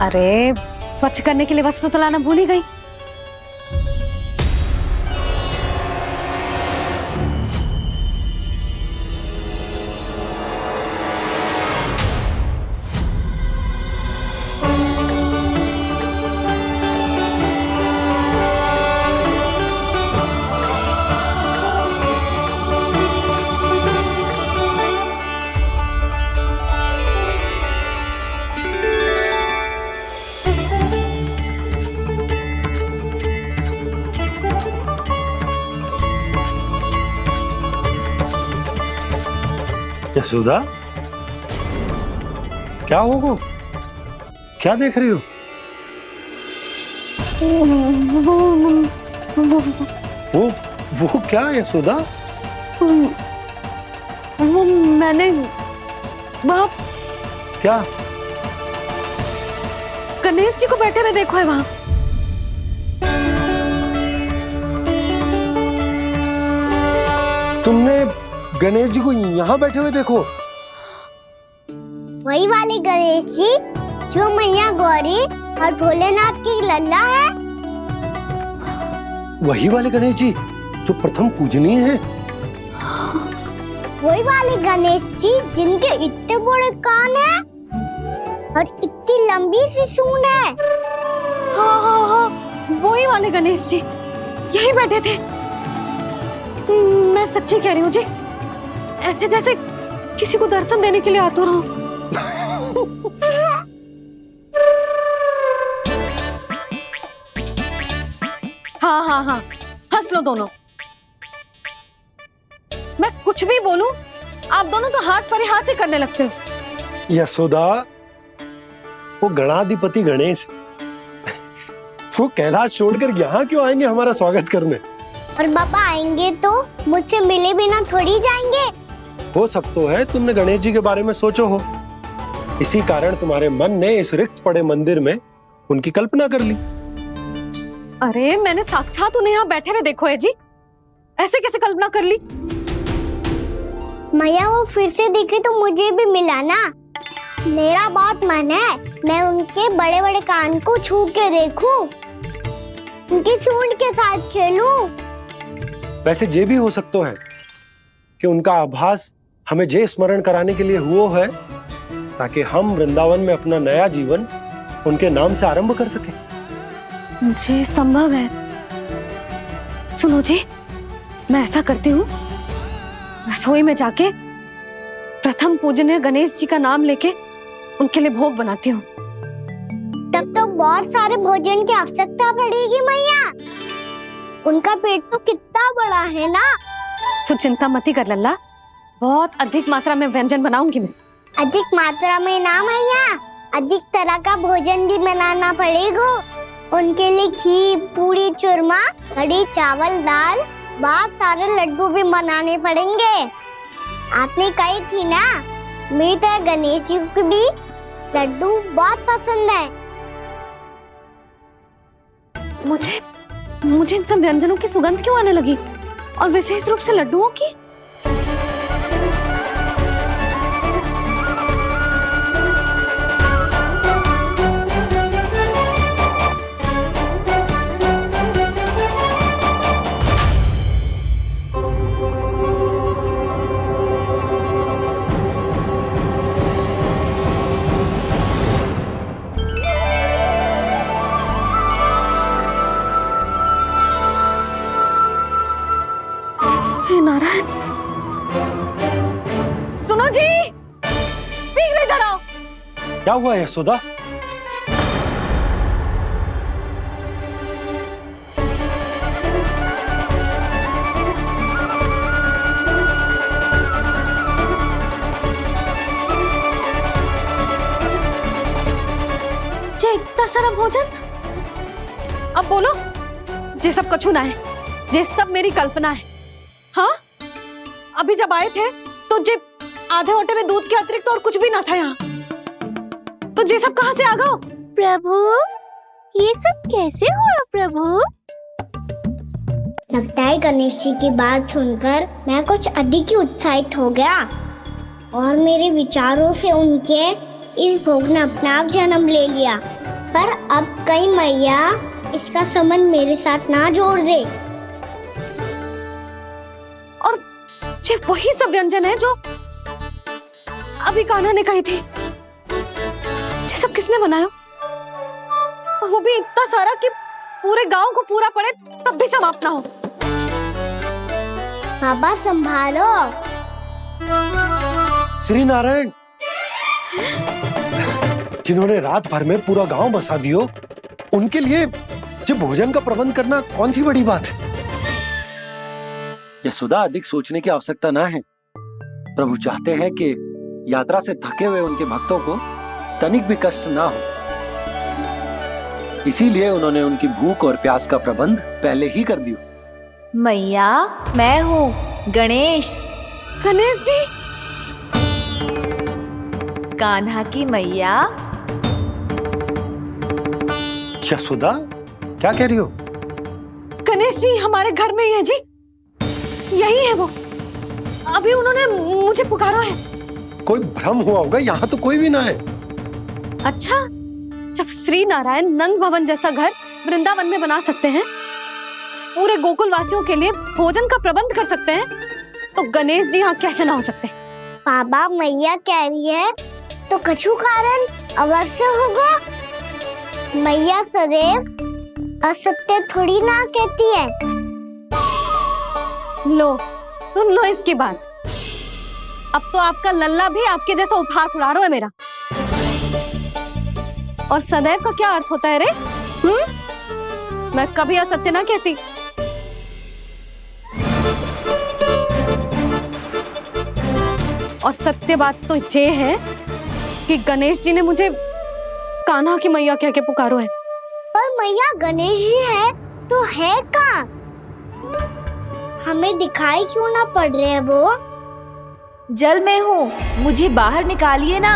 अरे स्वच्छ करने के लिए वस्त्र तो लाना भूल ही गई। यशोदा, क्या होगा? क्या देख रही हो? वो क्या यशोदा? वो मैंने बाप क्या? गणेश जी को बैठे हुए देखो है वहां। तुमने गणेश जी को यहाँ बैठे हुए देखो? वही वाले गणेश जी जो मैया गौरी और भोलेनाथ की लल्ला है। वही वाले गणेश जी जो प्रथम पूजनीय है। वही वाले गणेश जी जिनके इतने बड़े कान हैं और इतनी लंबी सी सूंड है। हाँ, वही वाले गणेश जी यही बैठे थे। मैं सच्ची कह रही हूँ जी, ऐसे जैसे किसी को दर्शन देने के लिए आतुर हूँ। हाँ, हंस लो दोनों। मैं कुछ भी बोलूं, आप दोनों तो हाथ परिहास ही करने लगते हो। यशोदा, वो गणाधिपति गणेश वो कैलाश छोड़कर यहाँ क्यों आएंगे हमारा स्वागत करने? और पापा आएंगे तो मुझसे मिले बिना थोड़ी जाएंगे। हो सकता है तुमने गणेश जी के बारे में सोचो हो, इसी कारण तुम्हारे मन ने इस रिक्त पड़े मंदिर में उनकी कल्पना कर ली। अरे मैंने साक्षात उन्हें यहाँ बैठे हुए देखो है जी, ऐसे कैसे कल्पना कर ली? मैया वो फिर से दिखे तो मुझे भी मिला ना। मेरा बहुत मन है मैं उनके बड़े बड़े कान को छू के देखूं, उनकी सूंड के साथ खेलूं। वैसे ये भी हो सकता है कि उनका आभास हमें जे स्मरण कराने के लिए हुआ है ताकि हम वृंदावन में अपना नया जीवन उनके नाम से आरंभ कर सके। जी संभव है। सुनो जी, मैं ऐसा करती हूँ, रसोई में जाके प्रथम पूजनीय गणेश जी का नाम लेके उनके लिए भोग बनाती हूँ। तब तो बहुत सारे भोजन की आवश्यकता पड़ेगी मैया। उनका पेट तो कितना बड़ा है ना। तू चिंता मत ही कर लल्ला, बहुत अधिक मात्रा में व्यंजन बनाऊंगी मैं। अधिक मात्रा में ना मैया, अधिक तरह का भोजन भी बनाना पड़ेगा। उनके लिए खीर, पूरी, चूरमा, कढ़ी, चावल, दाल, बहुत सारे लड्डू भी बनाने पड़ेंगे। आपने कही थी ना, मेरी तरह गणेश जी को भी लड्डू बहुत पसंद है। मुझे इन सब व्यंजनों की सुगंध क्यों आने लगी, और विशेष रूप से लड्डुओं की? नारायण, सुनो जी, शीघ्र इधर आओ। क्या हुआ यशोदा? इतना सारा भोजन, अब बोलो, ये सब कछु ना है, ये सब मेरी कल्पना है। हाँ, अभी जब आए थे तो जे आधे ओटे में दूध के अतिरिक्त और कुछ भी ना था यहाँ, तो ये सब कहाँ से आ गया? प्रभु, ये सब कैसे हुआ प्रभु? लगता है गणेश जी की बात सुनकर मैं कुछ अधिक ही उत्साहित हो गया और मेरे विचारों से उनके इस भोग ने अपना आप जन्म ले लिया। पर अब कहीं मैया इसका संबंध मेरे साथ ना जोड़ दे। और ये वही सब व्यंजन है जो अभी कान्हा ने कही थी। ये सब किसने बनाया? और वो भी इतना सारा कि पूरे गांव को पूरा पड़े तब भी समाप्त ना हो। बाबा संभालो। श्री नारायण, जिन्होंने रात भर में पूरा गांव बसा दियो, उनके लिए जो भोजन का प्रबंध करना कौन सी बड़ी बात है। यशोदा, अधिक सोचने की आवश्यकता ना है। प्रभु चाहते हैं कि यात्रा से थके हुए उनके भक्तों को तनिक भी कष्ट ना हो, इसीलिए उन्होंने उनकी भूख और प्यास का प्रबंध पहले ही कर दिया। मैया, मैं हूँ गणेश। गणेश जी, कान्हा की मैया। यशोदा, क्या कह रही हो? गणेश जी हमारे घर में ही है जी, यही है वो। अभी उन्होंने मुझे पुकारा है। कोई भ्रम हुआ होगा, यहाँ तो कोई भी ना है। अच्छा, जब श्री नारायण नंद भवन जैसा घर वृंदावन में बना सकते हैं, पूरे गोकुल वासियों के लिए भोजन का प्रबंध कर सकते हैं, तो गणेश जी यहाँ कैसे ना हो सकते? बाबा मैया कह रही है तो कछु कारण अवश्य होगा। मैया सदैव असत्य थोड़ी ना कहती है। लो, सुन लो इसकी बात। अब तो आपका लल्ला भी आपके जैसा उपहास उड़ा रहा है मेरा। और सदैव का क्या अर्थ होता है रे? मैं कभी असत्य ना कहती। और सत्य बात तो ये है कि गणेश जी ने मुझे कान्हा की मैया कह के पुकारो है। पर मैया गणेश जी है तो है कहाँ? हमें दिखाई क्यों ना पड़ रहे हैं वो? जल में हूँ, मुझे बाहर निकालिए ना।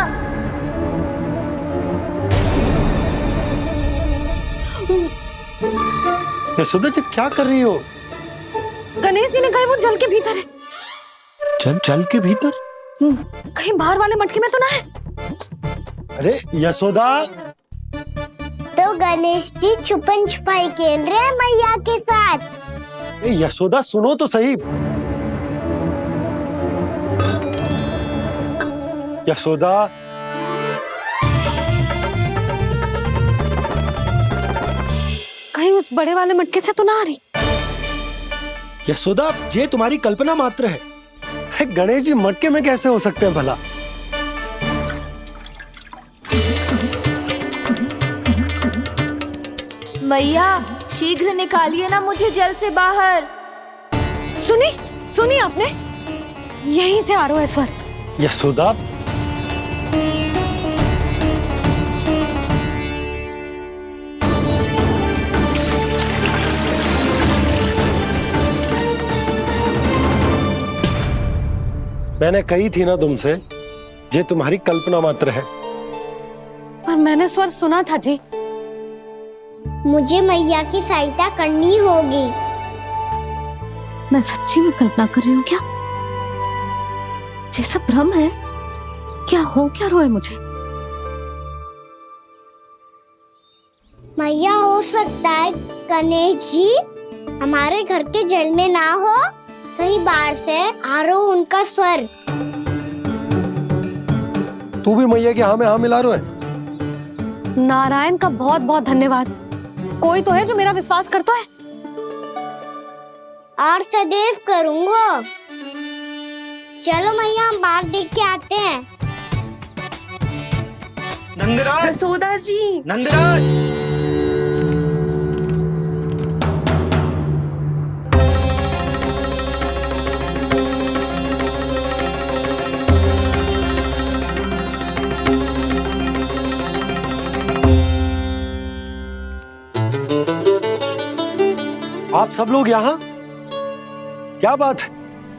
यशोदा जी, क्या कर रही हो? गणेश जी ने कहा वो जल के भीतर है। जल के भीतर? कहीं बाहर वाले मटके में तो ना है? अरे यशोदा! तो गणेश जी छुपन छुपाई खेल रहे हैं मैया के साथ। यशोदा, सुनो तो सही। यशोदा, कहीं उस बड़े वाले मटके से तो ना आ रही? यशोदा, ये तुम्हारी कल्पना मात्र है। गणेश जी मटके में कैसे हो सकते हैं भला? मैया, शीघ्र निकालिए ना मुझे जल से बाहर। सुनी आपने? यहीं से आ रहा है स्वर। यशोदा, मैंने कही थी ना तुमसे, ये तुम्हारी कल्पना मात्र है। पर मैंने स्वर सुना था जी। मुझे मैया की सहायता करनी होगी। मैं सच्ची में कल्पना कर रही हूँ क्या? ये सब भ्रम है क्या? हो क्या रहा है मुझे? मैया, हो सकता है गणेश जी हमारे घर के जल में ना हो, कहीं बाहर से आ रहा हो उनका स्वर। तू भी मैया के हाँ में हाँ मिला रहा है। नारायण का बहुत बहुत धन्यवाद। कोई तो है जो मेरा विश्वास करता है। और सदैव करूंगा। चलो मैया, हम बाहर देख के आते हैं। नंदराज, जसोदा जी। नंदराज, आप सब लोग यहाँ? क्या बात है?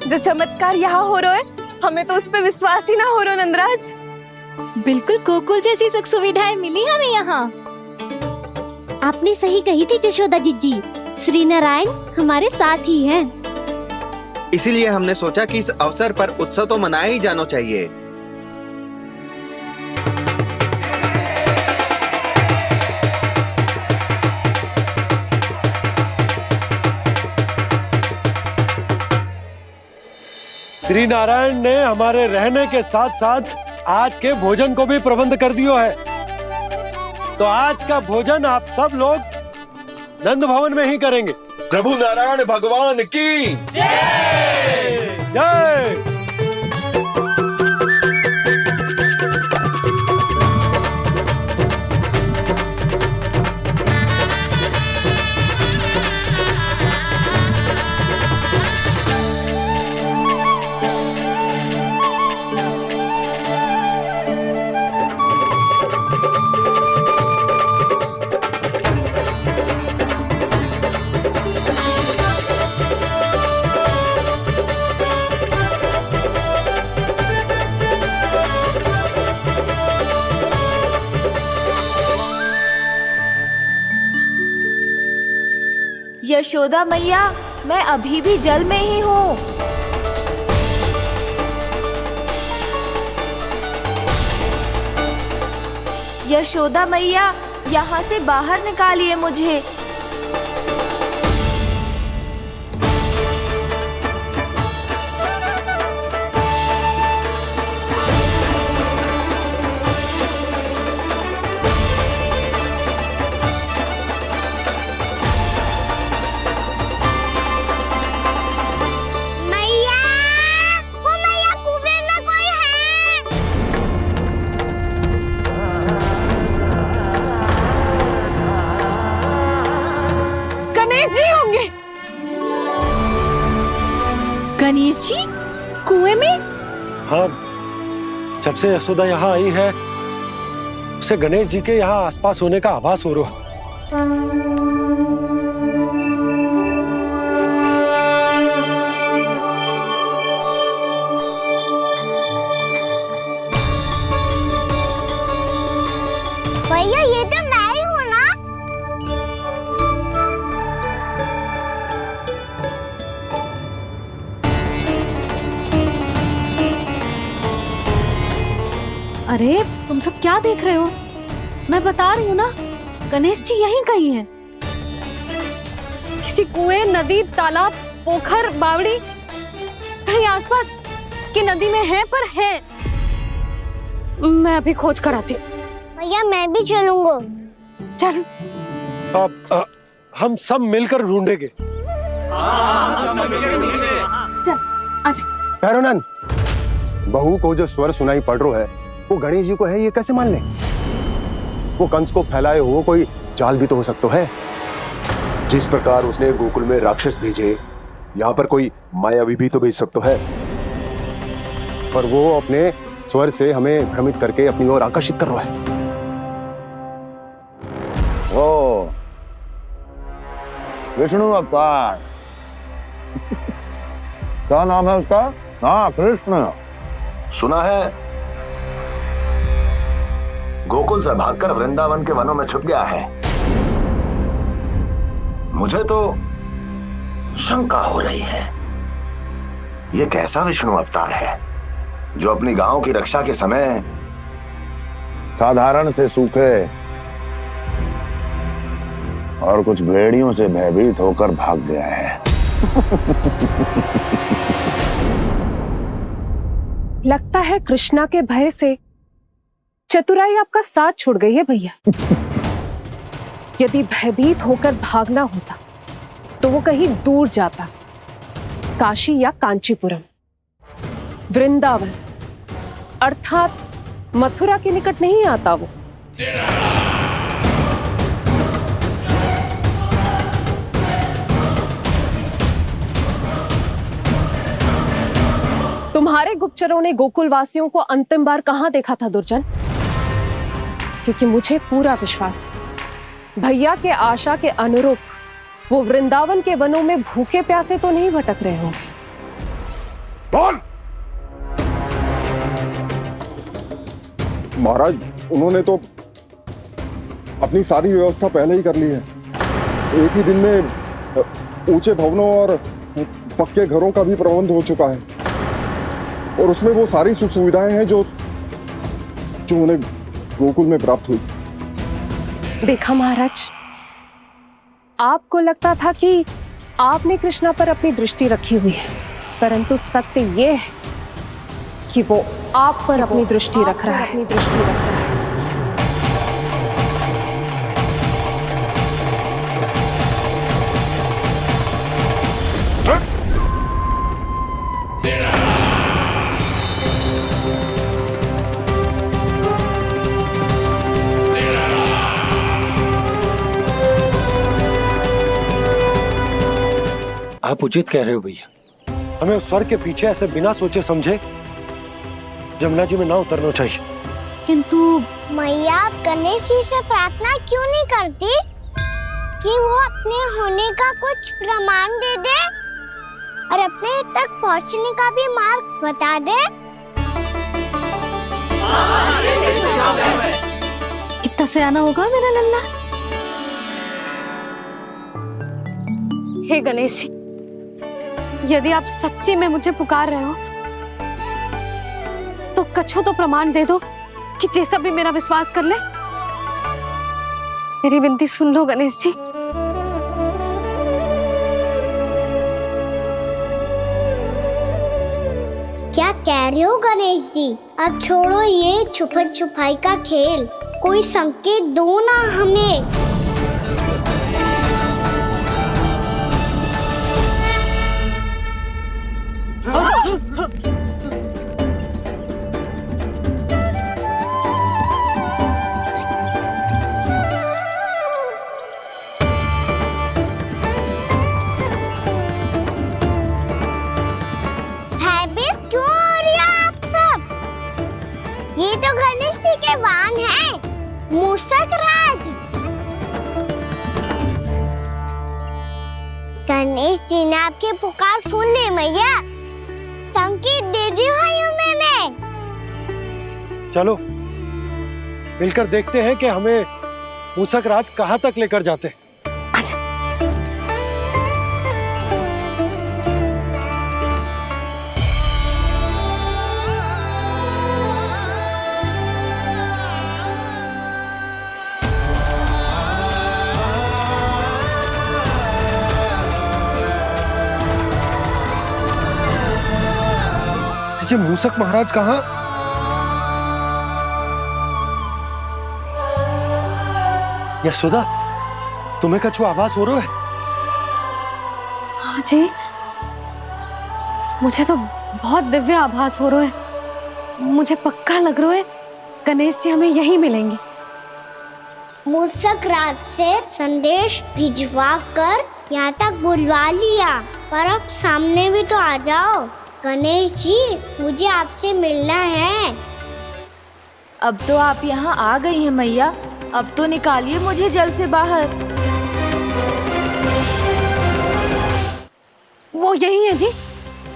जो चमत्कार यहाँ हो रहा है, हमें तो उस पे विश्वास ही ना हो रहा नंदराज। बिल्कुल गोकुल जैसी सुख सुविधाएं मिली हमें यहाँ। आपने सही कही थी यशोदा जी, श्री नारायण हमारे साथ ही हैं। इसीलिए हमने सोचा कि इस अवसर पर उत्सव तो मनाया ही जाना चाहिए। श्री नारायण ने हमारे रहने के साथ साथ आज के भोजन को भी प्रबंध कर दियो है। तो आज का भोजन आप सब लोग नंद भवन में ही करेंगे। प्रभु नारायण भगवान की जय जय। यशोदा मैया, मैं अभी भी जल में ही हूँ। यशोदा मैया, यहाँ से बाहर निकालिए मुझे। गणेश जी कुएं में? हाँ, जब से यशोदा यहाँ आई है उसे गणेश जी के यहाँ आसपास होने का आभास हो रहा है। भैया ये तो मैं ही हूँ ना। अरे तुम सब क्या देख रहे हो? मैं बता रही हूँ ना, गणेश जी यहीं कहीं हैं। किसी कुएं, नदी, तालाब, पोखर, बावड़ी कहीं आसपास की नदी में है, पर है। मैं अभी खोज कर आती हूँ। भैया मैं भी चलूंगा। चल। अब हम सब मिलकर ढूंढेंगे। चल आजा। भैरवनंद, बहू को जो स्वर सुनाई पड़ रहा है वो गणेश जी को है, ये कैसे मान ले? वो कंस को फैलाए हुए कोई जाल भी तो हो सकता है। जिस प्रकार उसने गोकुल में राक्षस भेजे, यहाँ पर कोई मायावी भी तो भेज सकता है। और वो अपने स्वर से हमें भ्रमित करके अपनी ओर आकर्षित कर रहा है। ओ विष्णु अवतार। क्या नाम है उसका? हाँ, कृष्ण। सुना है गोकुल से भागकर वृंदावन के वनों में छुप गया है। मुझे तो शंका हो रही है, ये कैसा विष्णु अवतार है जो अपनी गांव की रक्षा के समय साधारण से सूखे और कुछ भेड़ियों से भयभीत होकर भाग गया है। लगता है कृष्णा के भय से चतुराई आपका साथ छोड़ गई है भैया। यदि भयभीत होकर भागना होता तो वो कहीं दूर जाता, काशी या कांचीपुरम, वृंदावन अर्थात मथुरा के निकट नहीं आता वो। तुम्हारे गुप्तचरों ने गोकुल वासियों को अंतिम बार कहां देखा था दुर्जन? क्योंकि मुझे पूरा विश्वास है भैया के आशा के अनुरूप वो वृंदावन के वनों में भूखे प्यासे तो नहीं भटक रहे होंगे। कौन? महाराज, उन्होंने तो अपनी सारी व्यवस्था पहले ही कर ली है। एक ही दिन में ऊंचे भवनों और पक्के घरों का भी प्रबंध हो चुका है, और उसमें वो सारी सुख सुविधाएं हैं जो उन्हें गोकुल में प्राप्त हुई। देखा महाराज, आपको लगता था कि आपने कृष्णा पर अपनी दृष्टि रखी हुई है, परंतु सत्य ये है कि वो आप पर अपनी दृष्टि रख रहा है। आप उचित कह रहे हो भैया, हमें उस स्वर के पीछे ऐसे बिना सोचे समझे जमुना जी में ना उतरना चाहिए। किंतु मैया, आप गणेश जी से प्रार्थना क्यों नहीं करती कि वो अपने होने का कुछ प्रमाण दे दे और अपने तक पहुंचने का भी मार्ग बता दे? कितना सयाना होगा मेरा लल्ला। हे गणेश जी, यदि आप सच्ची में मुझे पुकार रहे हो तो कछु तो प्रमाण दे दो कि जैसा भी मेरा विश्वास कर ले। मेरी विनती सुन लो गणेश जी। क्या कह रहे हो गणेश जी? अब छोड़ो ये छुपन छुपाई का खेल, कोई संकेत दो ना हमें। भयभीत क्यों हो रही हो आप सब? ये तो गणेश जी के वाहन हैं, मूषक राज। गणेश जी ने आपकी पुकार सुन ली मैया, संकेत दे दी भाइयों मैंने। चलो मिलकर देखते हैं कि हमें मूषक राज कहाँ तक लेकर जाते हैं। जी मूषक महाराज कहाँ? यशोदा, तुम्हें कछु आभास हो रहा है? हाँ जी, मुझे तो बहुत दिव्य आभास हो रहा है। मुझे पक्का लग रहा है गणेश जी हमें यहीं मिलेंगे। मूषक राज से संदेश भिजवा कर यहाँ तक बुलवा लिया, पर अब सामने भी तो आ जाओ। गणेश जी, मुझे आपसे मिलना है। अब तो आप यहाँ आ गई हैं मैया, अब तो निकालिए मुझे जल से बाहर। वो यही है जी,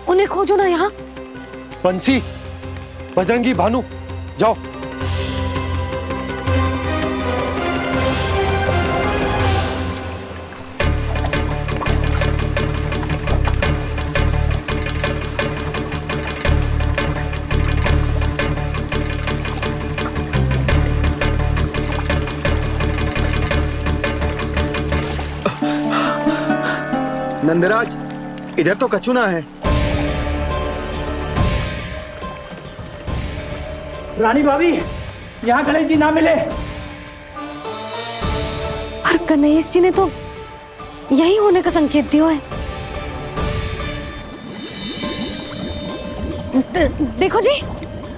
उन्हें खोजो ना यहाँ। बंसी, बजरंगी, भानु, जाओ। नंदराज, इधर तो कछु ना है। रानी भाभी, यहाँ गणेश जी ना मिले। पर गणेश जी ने तो यही होने का संकेत दिया है। देखो जी,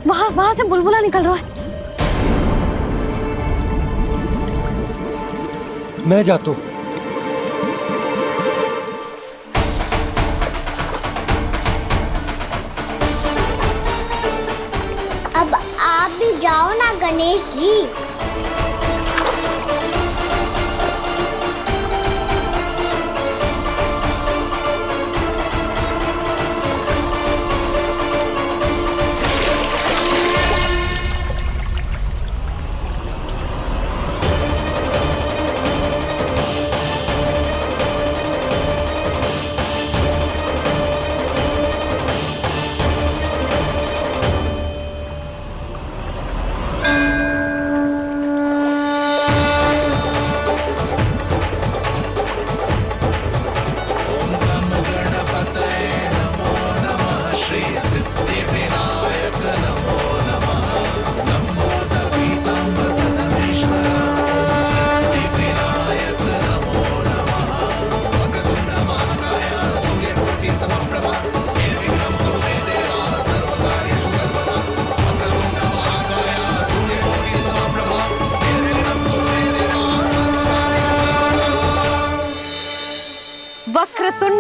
वहां से बुलबुला निकल रहा है। मैं जाता हूं। अब आप भी जाओ ना गणेश जी।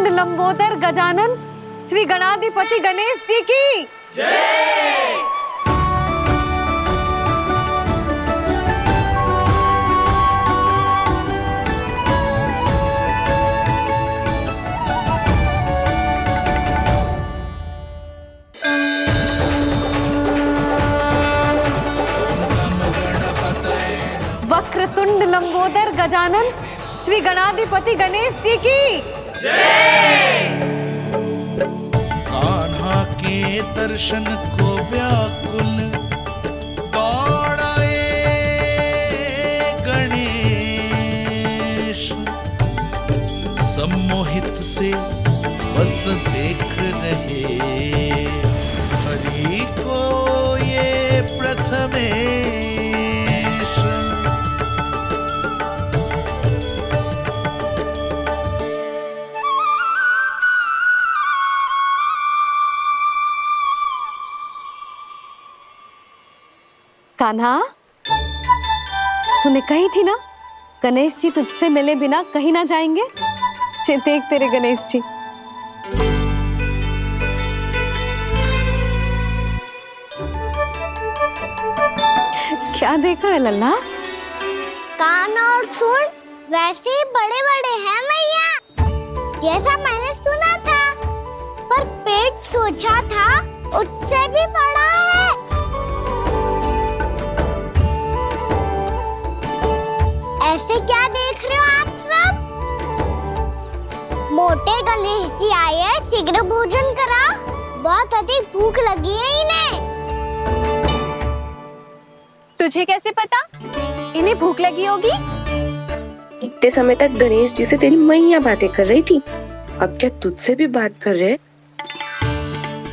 वक्रतुंड लंबोदर गजानन श्री गणाधिपति गणेश जी की जय। वक्रतुंड लंबोदर गजानन श्री गणाधिपति गणेश जी की जय। कान्हा के दर्शन को व्याकुल दौड़ाए गणेश, सम्मोहित से बस देख रहे हरि को ये प्रथमेश। कान्हा, तूने कही थी ना गणेश जी तुझसे मिले बिना कहीं ना जाएंगे। देख तेरे गणेश जी। क्या देखा है लल्ला? कान और सुन वैसे ही बड़े बड़े हैं मैया, जैसा मैंने सुना था, पर पेट सोचा था उससे भी बड़ा है। ऐसे क्या देख रहे हो आप सब? मोटे गणेश जी आए हैं, शीघ्र भोजन करा, बहुत अधिक भूख लगी है इन्हें। तुझे कैसे पता इन्हें भूख लगी होगी? इतने समय तक गणेश जी से तेरी मैया बातें कर रही थी, अब क्या तुझसे भी बात कर रहे?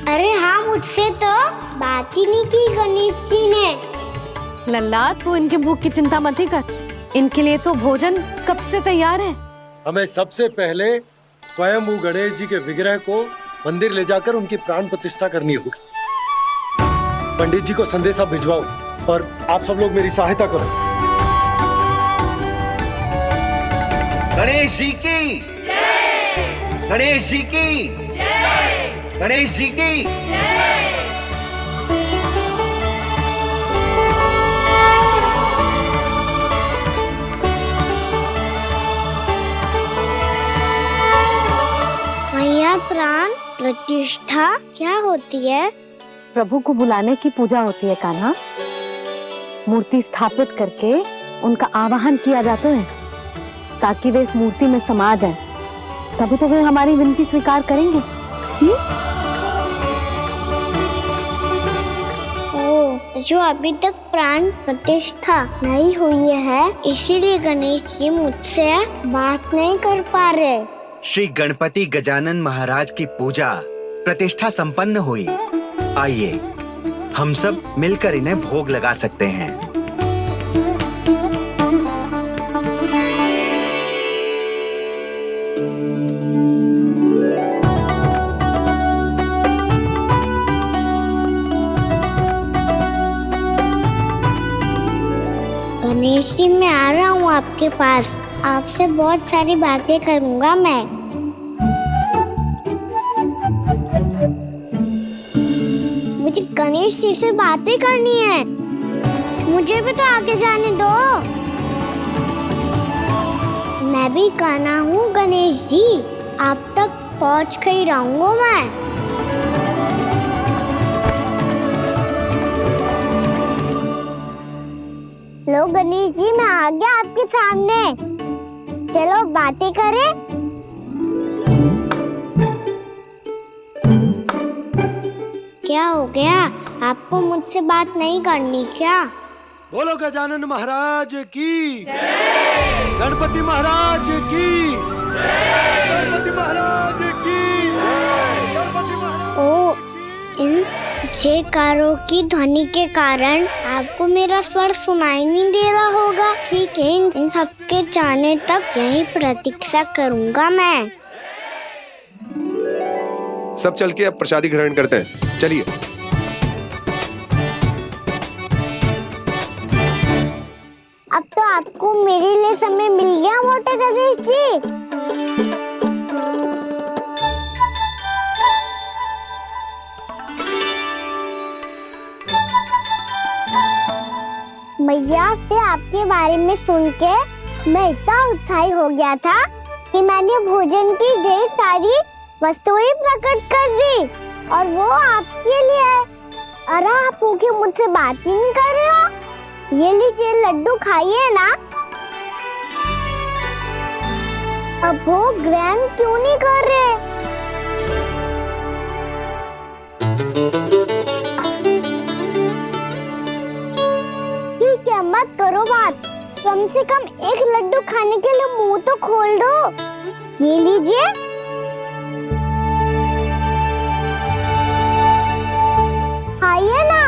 अरे हाँ, मुझसे तो बात ही नहीं की गणेश जी ने। लल्ला, तू इनके भूख की चिंता मत ही कर, इनके लिए तो भोजन कब से तैयार है। हमें सबसे पहले स्वयं गणेश जी के विग्रह को मंदिर ले जाकर उनकी प्राण प्रतिष्ठा करनी होगी। पंडित जी को संदेशा भिजवाओ और आप सब लोग मेरी सहायता करो। गणेश जी की जय। गणेश जी की जय। गणेश जी की जय। मैया, प्राण प्रतिष्ठा क्या होती है? प्रभु को बुलाने की पूजा होती है कान्हा। मूर्ति स्थापित करके उनका आवाहन किया जाता है ताकि वे इस मूर्ति में समा जाएं। तभी तो वे हमारी विनती स्वीकार करेंगे। जो अभी तक प्राण प्रतिष्ठा नहीं हुई है, इसीलिए गणेश जी मुझसे बात नहीं कर पा रहे। श्री गणपति गजानन महाराज की पूजा प्रतिष्ठा संपन्न हुई। आइए हम सब मिलकर इन्हें भोग लगा सकते हैं। गणेश जी, मैं आ रहा हूँ आपके पास, आपसे बहुत सारी बातें करूँगा मैं। मुझे गणेश जी से बातें करनी है, मुझे भी तो आगे जाने दो। मैं भी कान्हा हूँ गणेश जी, आप तक पहुँच कर ही रहूँगा मैं। लो गणेश जी, मैं आ गया आपके सामने, चलो बातें करें। क्या हो गया, आपको मुझसे बात नहीं करनी क्या? बोलो गजानन महाराज की जय। गणपति महाराज की जय। गणपति महाराज की जय। गणपति महाराज। ओ, इन जयकारों की ध्वनि के कारण आपको मेरा स्वर सुनाई नहीं दे रहा होगा। ठीक है, इन सबके जाने तक यही प्रतीक्षा करूंगा मैं। सब चल के अब प्रसादी ग्रहण करते हैं, चलिए। अब तो आपको मेरे लिए समय मिल गया मोटे गणेश जी। मैया से आपके बारे में सुन के मैं इतना उत्साही हो गया था कि मैंने भोजन की ढेर सारी वस्तुएं प्रकट कर दी और वो आपके लिए। अरे आप भूखे मुझसे बात ही नहीं कर रहे हो। ये लीजिए लड्डू खाइए ना। अब वो ग्रैंड क्यों नहीं कर रहे? ठीक है, मत करो बात। कम से कम एक लड्डू खाने के लिए मुंह तो खोल दो। ये लीजिए। खाइए ना।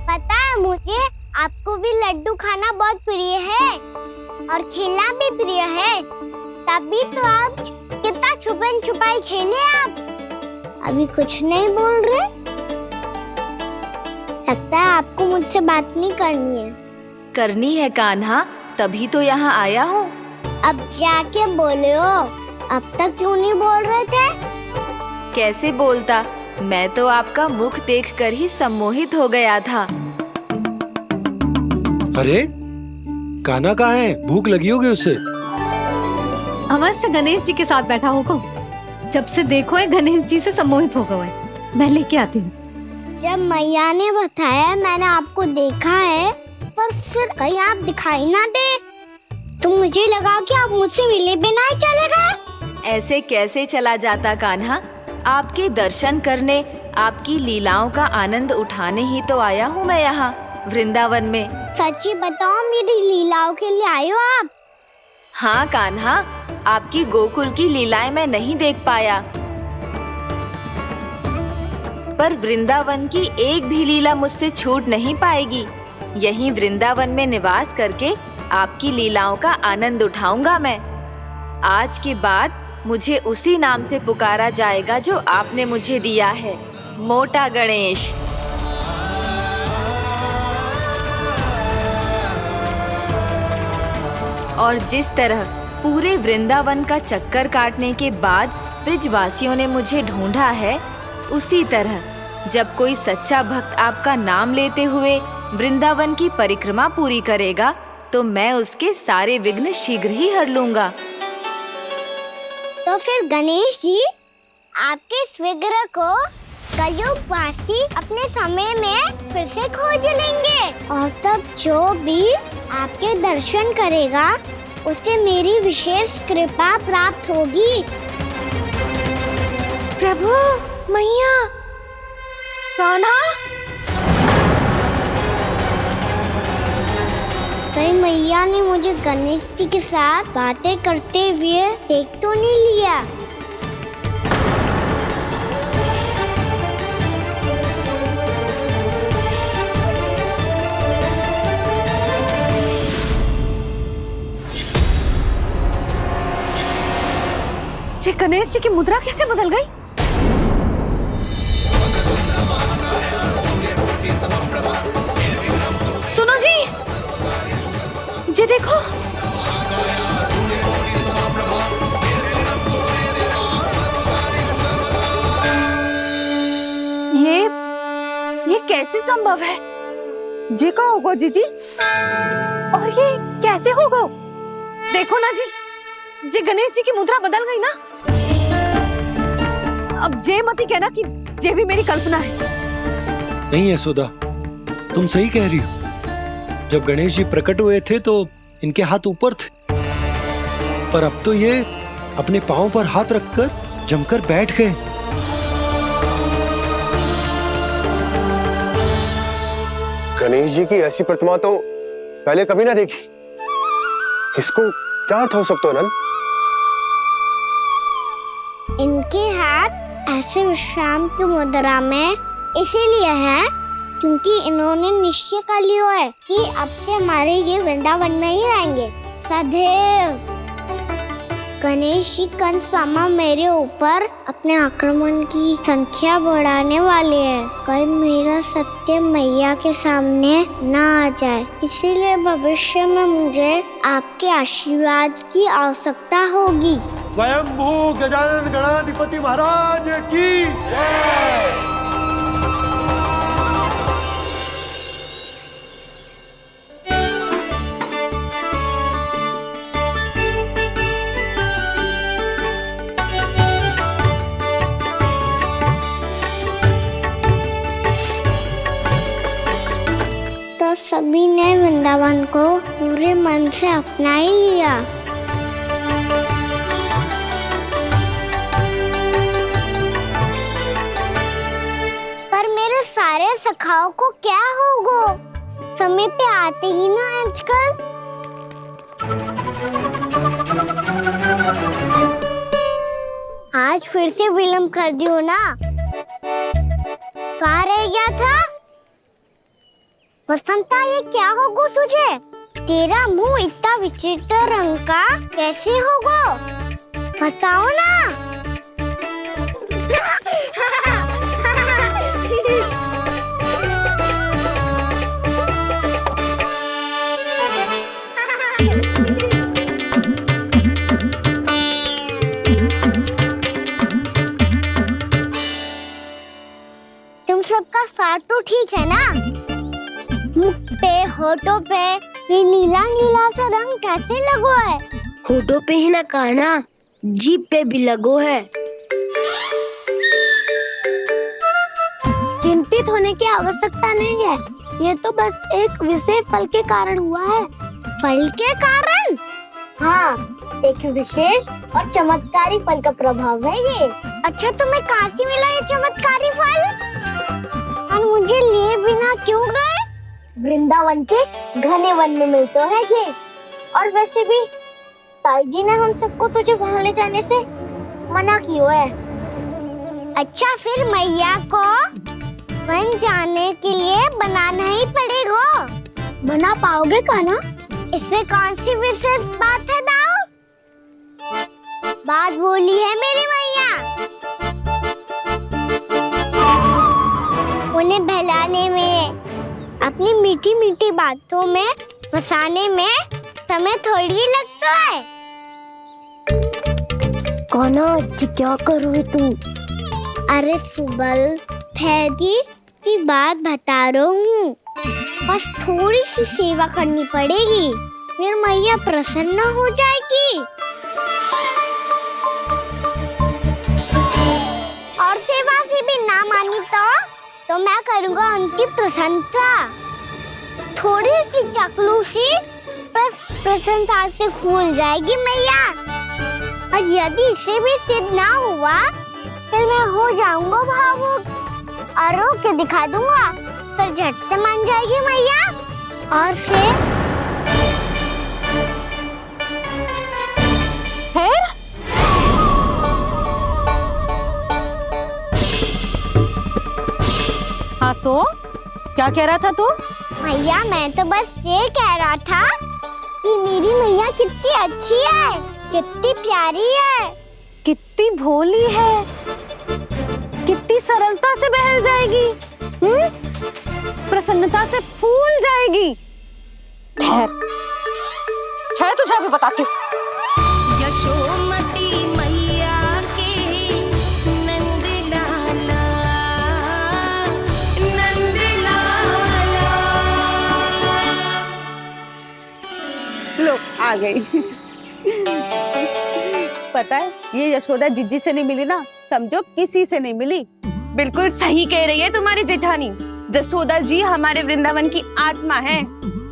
पता है मुझे आपको भी लड्डू खाना बहुत प्रिय है और खेलना भी प्रिय है। तभी तो आप कितना छुपन छुपाई खेले। आप अभी कुछ नहीं बोल रहे। लगता है आपको मुझसे बात नहीं करनी है। करनी है कान्हा, तभी तो यहाँ आया हूँ। अब जाके बोले हो। अब तक क्यों नहीं बोल रहे थे? कैसे बोलता, मैं तो आपका मुख देखकर ही सम्मोहित हो गया था। अरे कान्हा कहाँ है? भूख लगी होगी उससे। अवश्य गणेश जी के साथ बैठा होगा। जब से देखो है गणेश जी से सम्मोहित हो गए। मैं लेके आती हूँ। जब मैया ने बताया मैंने आपको देखा है, पर फिर कहीं आप दिखाई ना दे तो मुझे लगा कि आप मुझसे मिले बिना ही चले गए। ऐसे कैसे चला जाता कान्हा? आपके दर्शन करने, आपकी लीलाओं का आनंद उठाने ही तो आया हूँ मैं यहाँ वृंदावन में। सच्ची बताओ, मेरी लीलाओं के लिए आए हो आप? हाँ कान्हा, आपकी गोकुल की लीलाएं मैं नहीं देख पाया, पर वृंदावन की एक भी लीला मुझसे छूट नहीं पाएगी। यहीं वृंदावन में निवास करके आपकी लीलाओं का आनंद उठाऊंगा मैं। आज के बाद मुझे उसी नाम से पुकारा जाएगा जो आपने मुझे दिया है, मोटा गणेश। और जिस तरह पूरे वृंदावन का चक्कर काटने के बाद ब्रिजवासियों ने मुझे ढूंढा है, उसी तरह जब कोई सच्चा भक्त आपका नाम लेते हुए वृंदावन की परिक्रमा पूरी करेगा तो मैं उसके सारे विघ्न शीघ्र ही हर लूंगा। तो फिर गणेश जी, आपके इस विग्रह को कलयुगवासी अपने समय में फिर से खोज लेंगे और तब जो भी आपके दर्शन करेगा उसे मेरी विशेष कृपा प्राप्त होगी। प्रभु, मैया, कान्हा, कहीं मैया ने मुझे गणेश जी के साथ बातें करते हुए देख तो नहीं लिया? ये गणेश जी की मुद्रा कैसे बदल गई? सुनो जी, ये देखो। ये कैसे संभव है? ये का होगा जीजी? और ये कैसे होगा? देखो ना जी, ये गणेश जी की मुद्रा बदल गई ना। अब जे मत ही कहना कि ये भी मेरी कल्पना है। नहीं यशोदा, तुम सही कह रही हो। जब गणेश जी प्रकट हुए थे तो इनके हाथ ऊपर थे, पर अब तो ये अपने पांव पर हाथ रखकर जमकर बैठ गए। गणेश जी की ऐसी प्रतिमा तो पहले कभी ना देखी। इसको क्या अर्थ हो सकता है नंद? इनके हाथ ऐसे विश्राम की मुद्रा में इसीलिए है क्योंकि इन्होंने निश्चय कर लिया है कि अब से हमारे ये वृंदावन में ही रहेंगे सदैव। गणेश जी कंस मामा मेरे ऊपर अपने आक्रमण की संख्या बढ़ाने वाले हैं। कल मेरा सत्य मैया के सामने ना आ जाए, इसीलिए भविष्य में मुझे आपके आशीर्वाद की आवश्यकता होगी। स्वयंभू गजानन गणाधिपति महाराज की जय। तो सभी ने वृंदावन को पूरे मन से अपना ही लिया। पर मेरे सारे सखाओं को क्या होगा? समय पे आते ही ना आजकल। आज फिर से विलम्ब कर दियो ना। कहाँ रह गया था? वसंता, ये क्या होगा तुझे? तेरा मुंह इतना विचित्र रंग का कैसे होगा? बताओ ना। तुम सबका साथ तो ठीक है ना? मुख पे, होठों पे ये नीला नीला सा रंग कैसे लगो है? होठों पे ही ना कहना, जीभ पे भी लगो है। चिंतित होने की आवश्यकता नहीं है, ये तो बस एक विशेष फल के कारण हुआ है। फल के कारण? हाँ, एक विशेष और चमत्कारी फल का प्रभाव है ये। अच्छा, तुम्हें कहाँ से मिला ये चमत्कारी फल? और मुझे लिए बिना क्यों गए? वृंदावन के घने वन में मिलते हैं ये। और वैसे भी ताई जी ने हम सबको तुझे वहाँ ले जाने से मना किया है। अच्छा, फिर मैया को वन जाने के लिए बनाना ही पड़ेगा। बना पाओगे कान्हा? इसमें कौन सी विशेष बात है दाऊ? बात बोली है मेरी मैया। उन्हें बहलाने में, अपनी मीठी मीठी बातों में फंसाने में समय थोड़ी लगता है। कान्हा, क्या करोगे तुम? अरे सुबल, फैजी की बात बता रहा हूँ। बस थोड़ी सी सेवा करनी पड़ेगी, फिर मैया प्रसन्न हो जाएगी। और सेवा से भी ना मानी तो मैं करूँगा उनकी प्रशंसा। थोड़ी सी चाकलूसी बस प्रशंसा से फूल जाएगी मैया। और यदि इसे भी सिद्ध ना हुआ, फिर मैं हो जाऊंगा भावुक और रो के दिखा दूंगा, फिर झट से मान जाएगी मैया। और फिर हाँ, तो क्या कह रहा था तू? मैया, मैं तो बस ये कह रहा था कि मेरी मैया कितनी अच्छी है, कितनी प्यारी है, कितनी भोली है, कितनी सरलता से बहल जाएगी, प्रसन्नता से फूल जाएगी। ठहर ठहर, तुझे अभी बताती हूँ। यशोमती मैया के नंद लाला, नंद लाला। लो, आ गई। पता है, ये यशोदा जिज्जी से नहीं मिली ना, समझो किसी से नहीं मिली। बिल्कुल सही कह रही है तुम्हारी जेठानी। जसोदा जी हमारे वृंदावन की आत्मा है,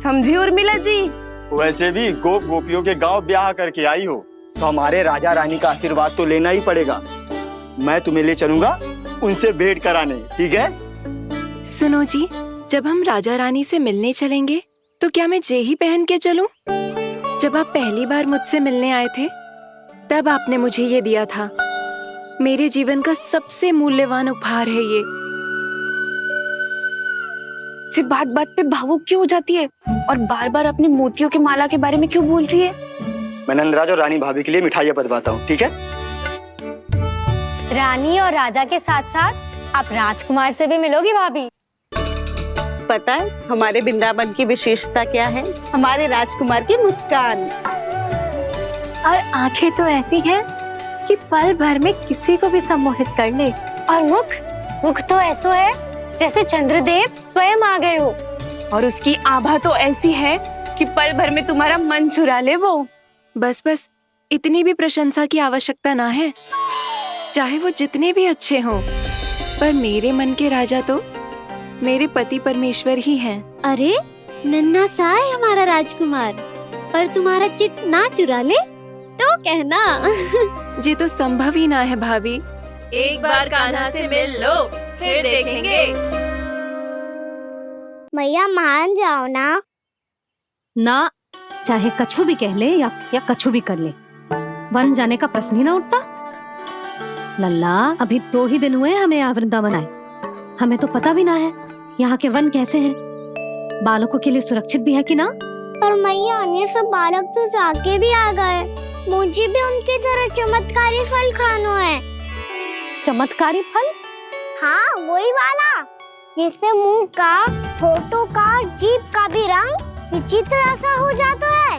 समझी उर्मिला जी। वैसे भी गोप गोपियों के गांव ब्याह करके आई हो, तो हमारे राजा रानी का आशीर्वाद तो लेना ही पड़ेगा। मैं तुम्हें ले चलूंगा उनसे भेंट कराने, ठीक है? सुनो जी, जब हम राजा रानी से मिलने चलेंगे तो क्या मैं जे ही पहन के चलूं? जब आप पहली बार मुझसे मिलने आए थे, तब आपने मुझे ये दिया था। मेरे जीवन का सबसे मूल्यवान उपहार है ये। जी, बात बात पे भावुक क्यों हो जाती है और बार बार अपनी मोतियों की माला के बारे में क्यों बोल रही है? मैं नंदराज और रानी भाभी के लिए मिठाइयाँ बंटवाता हूँ, ठीक है? रानी और राजा के साथ साथ आप राजकुमार से भी मिलोगी भाभी। पता है हमारे वृंदावन की विशेषता क्या है? हमारे राजकुमार की मुस्कान। और आंखें तो ऐसी हैं कि पल भर में किसी को भी सम्मोहित कर ले। और मुख तो ऐसा है जैसे चंद्रदेव स्वयं आ गए हो। और उसकी आभा तो ऐसी है कि पल भर में तुम्हारा मन चुरा ले वो। बस बस, इतनी भी प्रशंसा की आवश्यकता ना है। चाहे वो जितने भी अच्छे हों, पर मेरे मन के राजा तो मेरे पति परमेश्वर ही हैं। अरे नन्हा सा है हमारा राजकुमार, पर तुम्हारा चित्त ना चुरा ले तो कहना। ये तो संभव ही ना है भाभी। एक बार कान्हा से मिल लो, फिर देखेंगे। मैया मान जाओ ना। ना, चाहे कछु भी कह ले या कछु भी कर ले, वन जाने का प्रश्न ही ना उठता। लल्ला, अभी 2 ही दिन हुए हमें यहाँ वृंदावन आए। हमें तो पता भी ना है यहाँ के वन कैसे हैं, बालकों के लिए सुरक्षित भी है कि ना। पर मैया ये सब बालक तो जाके भी आ गए। मुझे भी उनके तरह चमत्कारी फल खाना है। चमत्कारी फल? हाँ, वही वाला जिससे मुंह का, होठों का, जीभ का भी रंग विचित्र सा हो जाता है,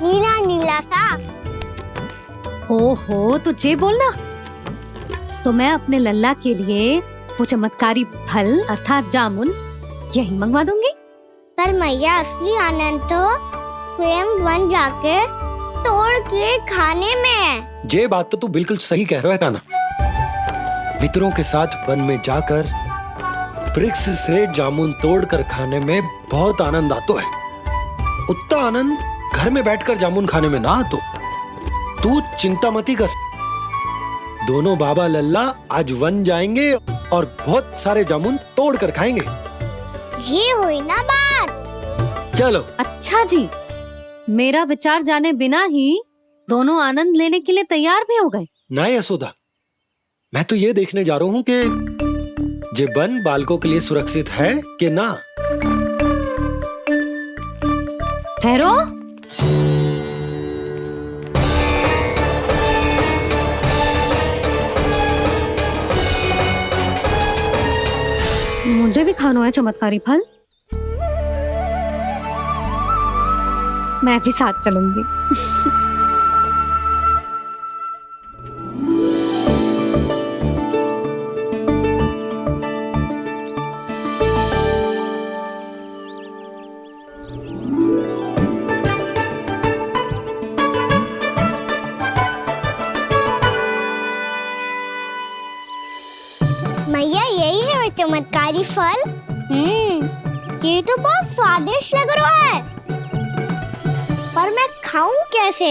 नीला नीला सा। हो तो जे बोलना। तो मैं अपने लल्ला के लिए वो चमत्कारी फल अर्थात जामुन यही मंगवा दूंगी। पर मैया असली आनंद तो स्वयं वन जाके तोड़ के खाने में है। ये बात तो तू बिल्कुल सही कह रहा है कान्हा। मित्रों के साथ वन में जाकर वृक्ष से जामुन तोड़कर खाने में बहुत आनंद आता है। उतना आनंद घर में बैठकर जामुन खाने में ना आतो। तू चिंता मती कर, दोनों बाबा लल्ला आज वन जाएंगे और बहुत सारे जामुन तोड़कर खाएंगे। ये हुई ना बात। चलो। अच्छा जी, मेरा विचार जाने बिना ही दोनों आनंद लेने के लिए तैयार भी हो गए। ना यशोदा, मैं तो ये देखने जा रहा हूँ कि जे वन बालकों के लिए सुरक्षित है कि ना। ठहरो। मुझे भी खाना है चमत्कारी फल। मैं भी साथ चलूंगी। मैया यही है वो चमत्कारी फल। ये तो बहुत स्वादिष्ट लग रहा है, पर मैं खाऊं कैसे?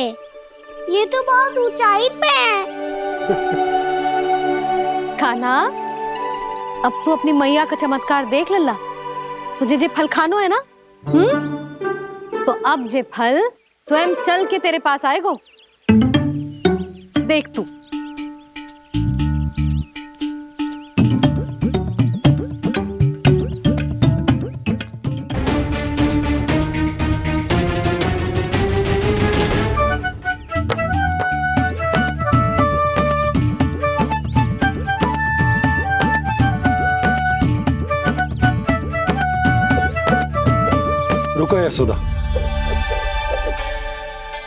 ये तो बहुत ऊंचाई पे है। खाना, अब तू अपनी मैया का चमत्कार देख लल्ला। तुझे जे फल खानो है ना, तो अब जे फल स्वयं चल के तेरे पास आएगो। देख तू। रुको यशोदा,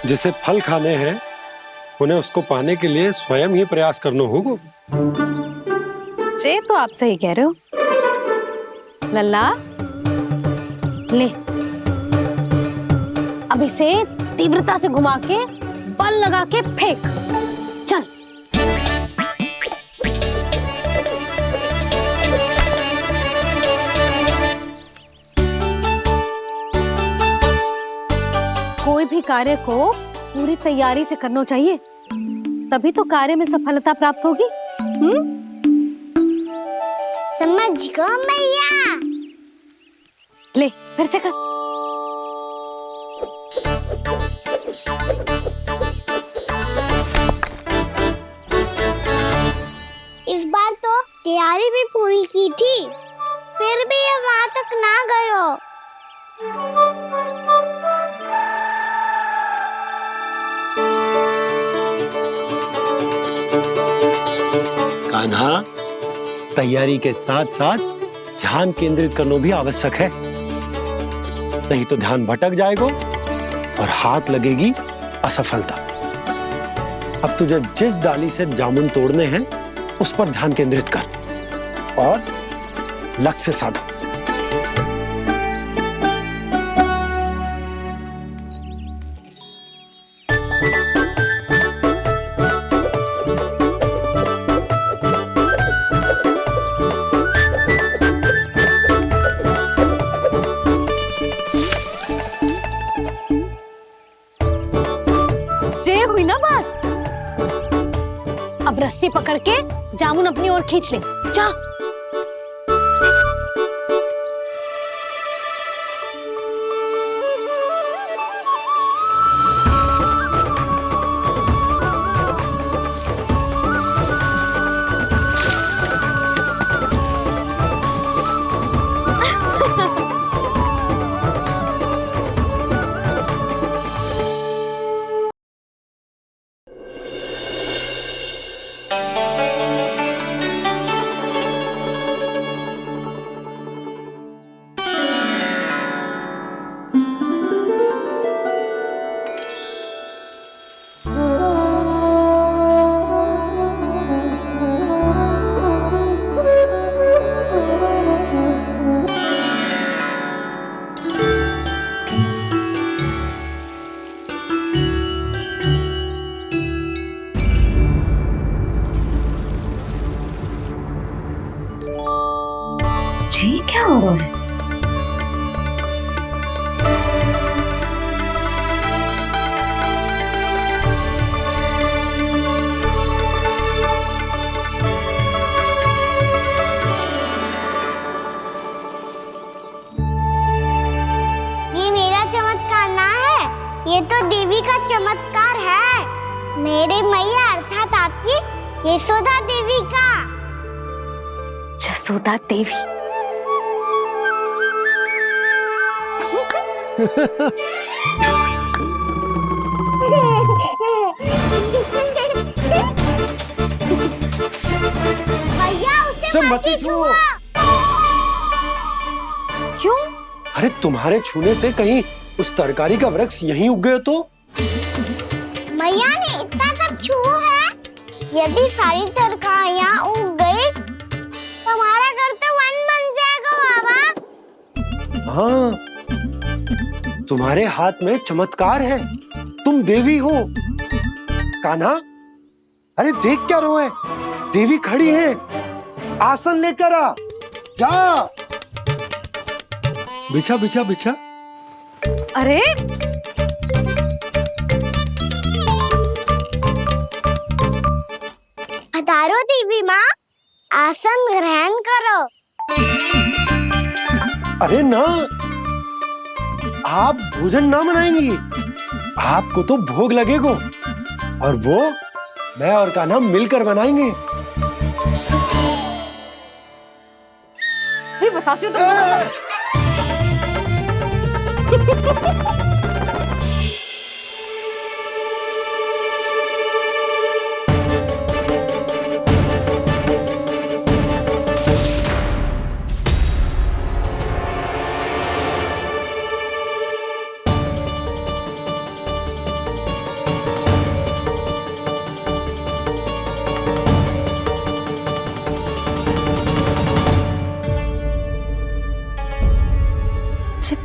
जिसे फल खाने हैं उन्हें उसको पाने के लिए स्वयं ही प्रयास करना होगा। जे तो आप सही कह रहे हो लल्ला। ले, अब इसे तीव्रता से घुमा के बल लगा के फेंक। चल। कोई भी कार्य को पूरी तैयारी से करना चाहिए, तभी तो कार्य में सफलता प्राप्त होगी। समझ गो मैया। ले, फिर से कर। इस बार तो तैयारी भी पूरी की थी, फिर भी ये वहां तक ना गए हो। कान्हा, तैयारी के साथ साथ ध्यान केंद्रित करना भी आवश्यक है, नहीं तो ध्यान भटक जाएगा और हाथ लगेगी असफलता। अब तुझे जिस डाली से जामुन तोड़ने हैं उस पर ध्यान केंद्रित कर और लक्ष्य साधो। ये हुई ना बात। अब रस्सी पकड़ के जामुन अपनी ओर खींच ले। जा। जी क्या हो रहा है? ये मेरा चमत्कार ना है, ये तो देवी का चमत्कार है। मेरे मैया अर्थात आपकी यशोदा देवी का। जसोदा देवी। भैया उसे मत छुओ। क्यों? अरे तुम्हारे छूने से कहीं उस तरकारी का वृक्ष यहीं उग गए तो? मैया ने इतना सब छुआ है, यदि सारी तरकारियां उग गई तो हमारा घर तो वन बन जाएगा बाबा। हाँ, तुम्हारे हाथ में चमत्कार है, तुम देवी हो। कान्हा, अरे देख क्या रो है, देवी खड़ी है, आसन लेकर आ, जा। बिछा बिछा बिछा। अरे पधारो देवी माँ, आसन ग्रहण करो। अरे ना, आप भोजन ना बनाएंगी, आपको तो भोग लगेगा और वो मैं और कान्हा मिलकर बनाएंगे। भी बताती हूँ तुमको।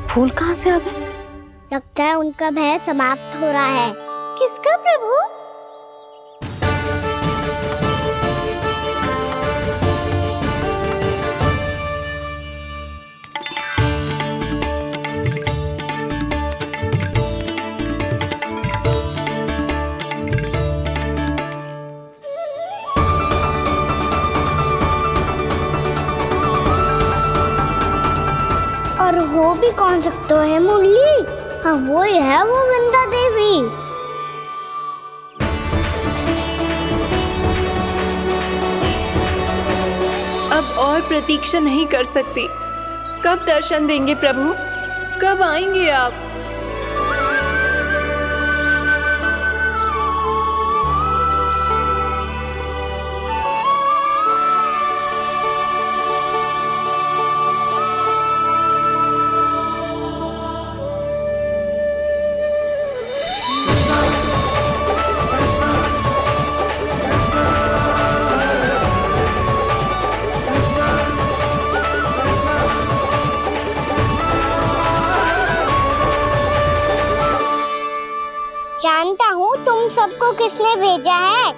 फूल कहाँ से आ गए? लगता है उनका भय समाप्त हो रहा है। किसका प्रभु? और हो भी कौन सकता है मुरली? हाँ वो ही है, वो वृंदा देवी। अब और प्रतीक्षा नहीं कर सकती। कब दर्शन देंगे प्रभु? कब आएंगे आप? जानता हूँ तुम सबको किसने भेजा है।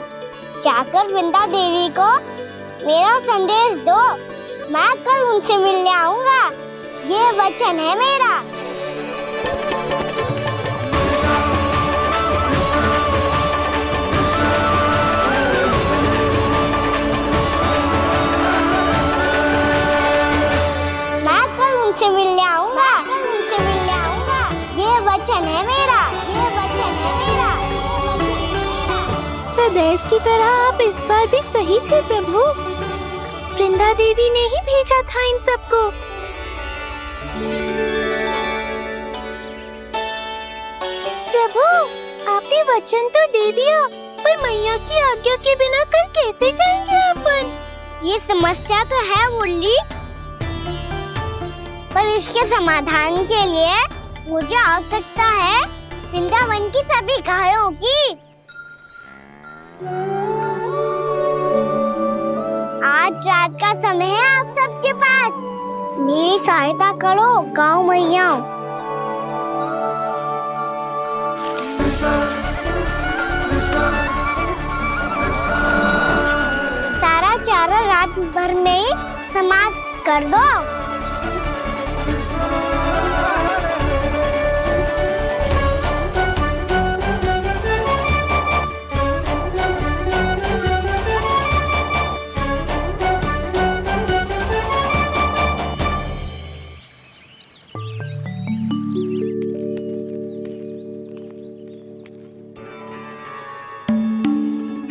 जाकर वृंदा देवी को मेरा संदेश दो, मैं कल उनसे मिलने आऊंगा, ये वचन है मेरा। मैं कल उनसे मिलने आऊंगा, ये वचन है मेरा, ये वचन है मेरा। सदैव की तरह आप इस बार भी सही थे प्रभु। वृंदा देवी ने ही भेजा था इन सबको। प्रभु, आपने वचन तो दे दिया, पर मैया की आज्ञा के बिना कल कैसे जाएंगे अपन? ये समस्या तो है मुरली, पर इसके समाधान के लिए मुझे आवश्यकता है वृंदावन की सभी गायों की। आज रात का समय है आप सबके पास, मेरी सहायता करो गाँव मैया। सारा चारा रात भर में ही समाप्त कर दो।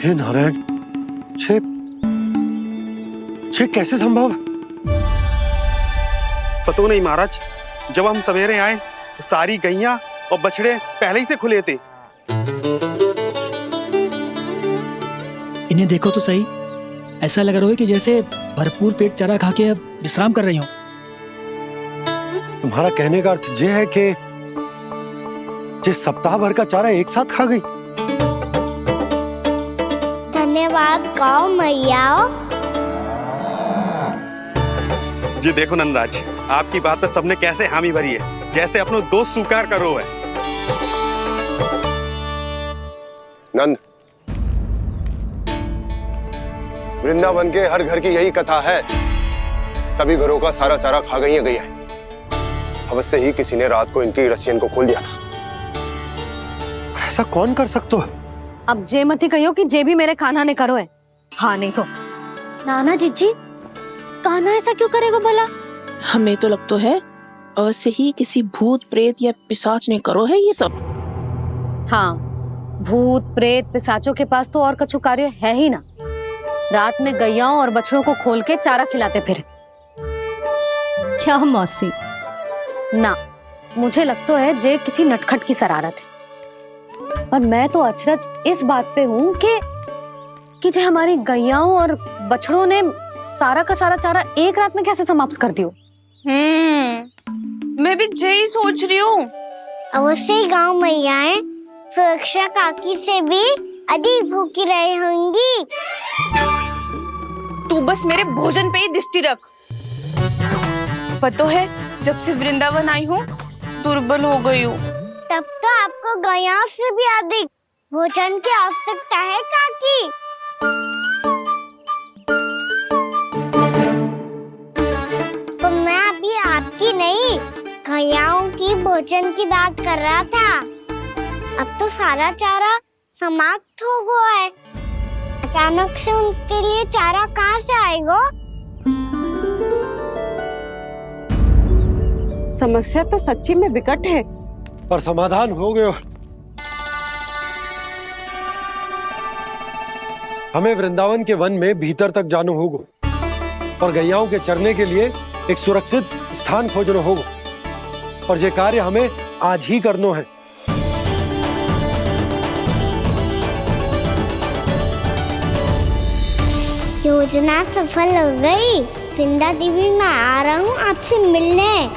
हे नारायण, छे कैसे संभव? पतो नहीं महाराज, जब हम सवेरे आए तो सारी गैया और बछड़े पहले ही से खुले थे। इन्हें देखो तो सही, ऐसा लग रहा है कि जैसे भरपूर पेट चारा खा के अब विश्राम कर रही हो। तुम्हारा कहने का अर्थ ये है कि जिस सप्ताह भर का चारा एक साथ खा गई। धन्यवाद गाँव मैया। जी देखो नंदराज, आपकी बात पर सबने कैसे हामी भरी है, जैसे अपनो दोस्त स्वीकार करो है। नंद, वृंदावन के हर घर की यही कथा है, सभी घरों का सारा चारा खा गई है गैया। अवश्य ही किसी ने रात को इनकी रस्सियन को खोल दिया था। ऐसा कौन कर सकता है? अब जे मती कहियो कि जे भी मेरे कान्हा ने करो है। हाँ नहीं तो नाना जीजी, कान्हा ऐसा क्यों करेगा भला? हमें तो लगता है अवश्य ही किसी भूत प्रेत या पिशाच ने करो है ये सब। हाँ, भूत प्रेत पिशाचों के पास तो और कछु कार्य है ही ना। रात में गैयाओं और बछड़ों को खोल के चारा खिलाते फिर। क्या मौसी? ना, मुझे लगता है जे किसी नटखट की शरारत है। पर मैं तो अचरज इस बात पे हूँ कि जो हमारी गैयाओं और बछड़ों ने सारा का सारा चारा एक रात में कैसे समाप्त कर दियो। मैं भी यही सोच रही हूँ। अवश्य गाँव मैयाएं सुरक्षा काकी से भी अधिक भूखी रही होंगी। तू बस मेरे भोजन पे ही दृष्टि रख। पता है, जब से वृंदावन आई हूँ दुर्बल हो गई हूँ। तब तो आपको गैयाओं से भी अधिक भोजन की आवश्यकता है काकी। तो मैं अभी आपकी नहीं, गैयाओं की भोजन की बात कर रहा था। अब तो सारा चारा समाप्त हो गया है, अचानक से उनके लिए चारा कहाँ से आएगा? समस्या तो सच्ची में विकट है, पर समाधान हो गयो। हमें वृंदावन के वन में भीतर तक जाना होगा और गैयाओं के चरने के लिए एक सुरक्षित स्थान खोजना होगा, और ये कार्य हमें आज ही करना है। योजना सफल हो गई। वृंदा देवी, मैं आ रहा हूँ आपसे मिलने।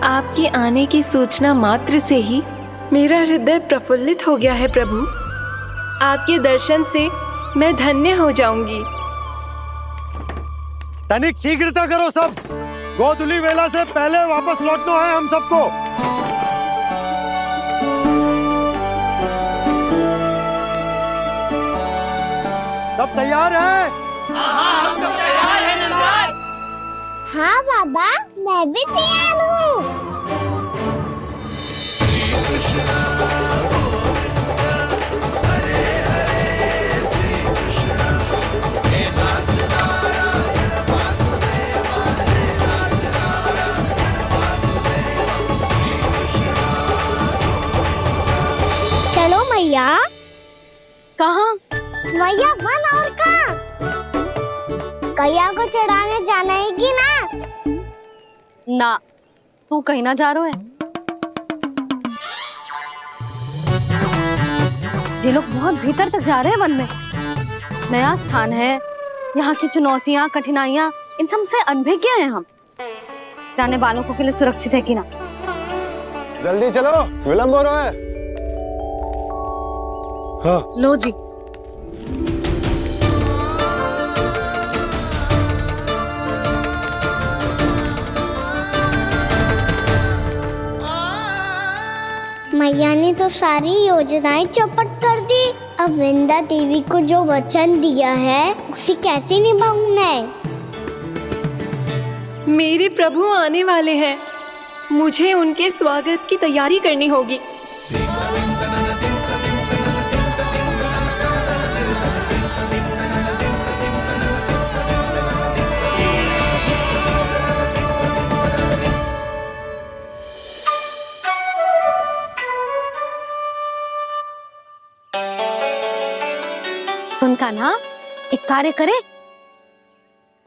आपके आने की सूचना मात्र से ही मेरा हृदय प्रफुल्लित हो गया है प्रभु। आपके दर्शन से मैं धन्य हो जाऊंगी। तनिक शीघ्रता करो सब, गोधुली वेला से पहले वापस लौटना है हम सबको। सब तैयार है? हाँ, हम सब तैयार हैं नंदराज। हाँ बाबा, मैं भी तैयार हूँ। चलो मैया। कहाँ? मैया वन और कहाँ? कैया को चढ़ाने जाना है कि ना? ना, तू कहीं ना जा रहा है। ये लोग बहुत भीतर तक जा रहे हैं वन में। नया स्थान है, यहाँ की चुनौतियाँ, कठिनाइयाँ, इन सब से अनभिज्ञ हैं हम। जाने वालों के लिए सुरक्षित है कि ना? जल्दी चलो, विलंब हो रहा है। हाँ। लो जी। मैया ने तो सारी योजनाएं चौपट कर दी। अब वृंदा देवी को जो वचन दिया है उसे कैसे निभाऊं मैं? मेरे प्रभु आने वाले हैं, मुझे उनके स्वागत की तैयारी करनी होगी। सुन कान्हा, एक कार्य करे?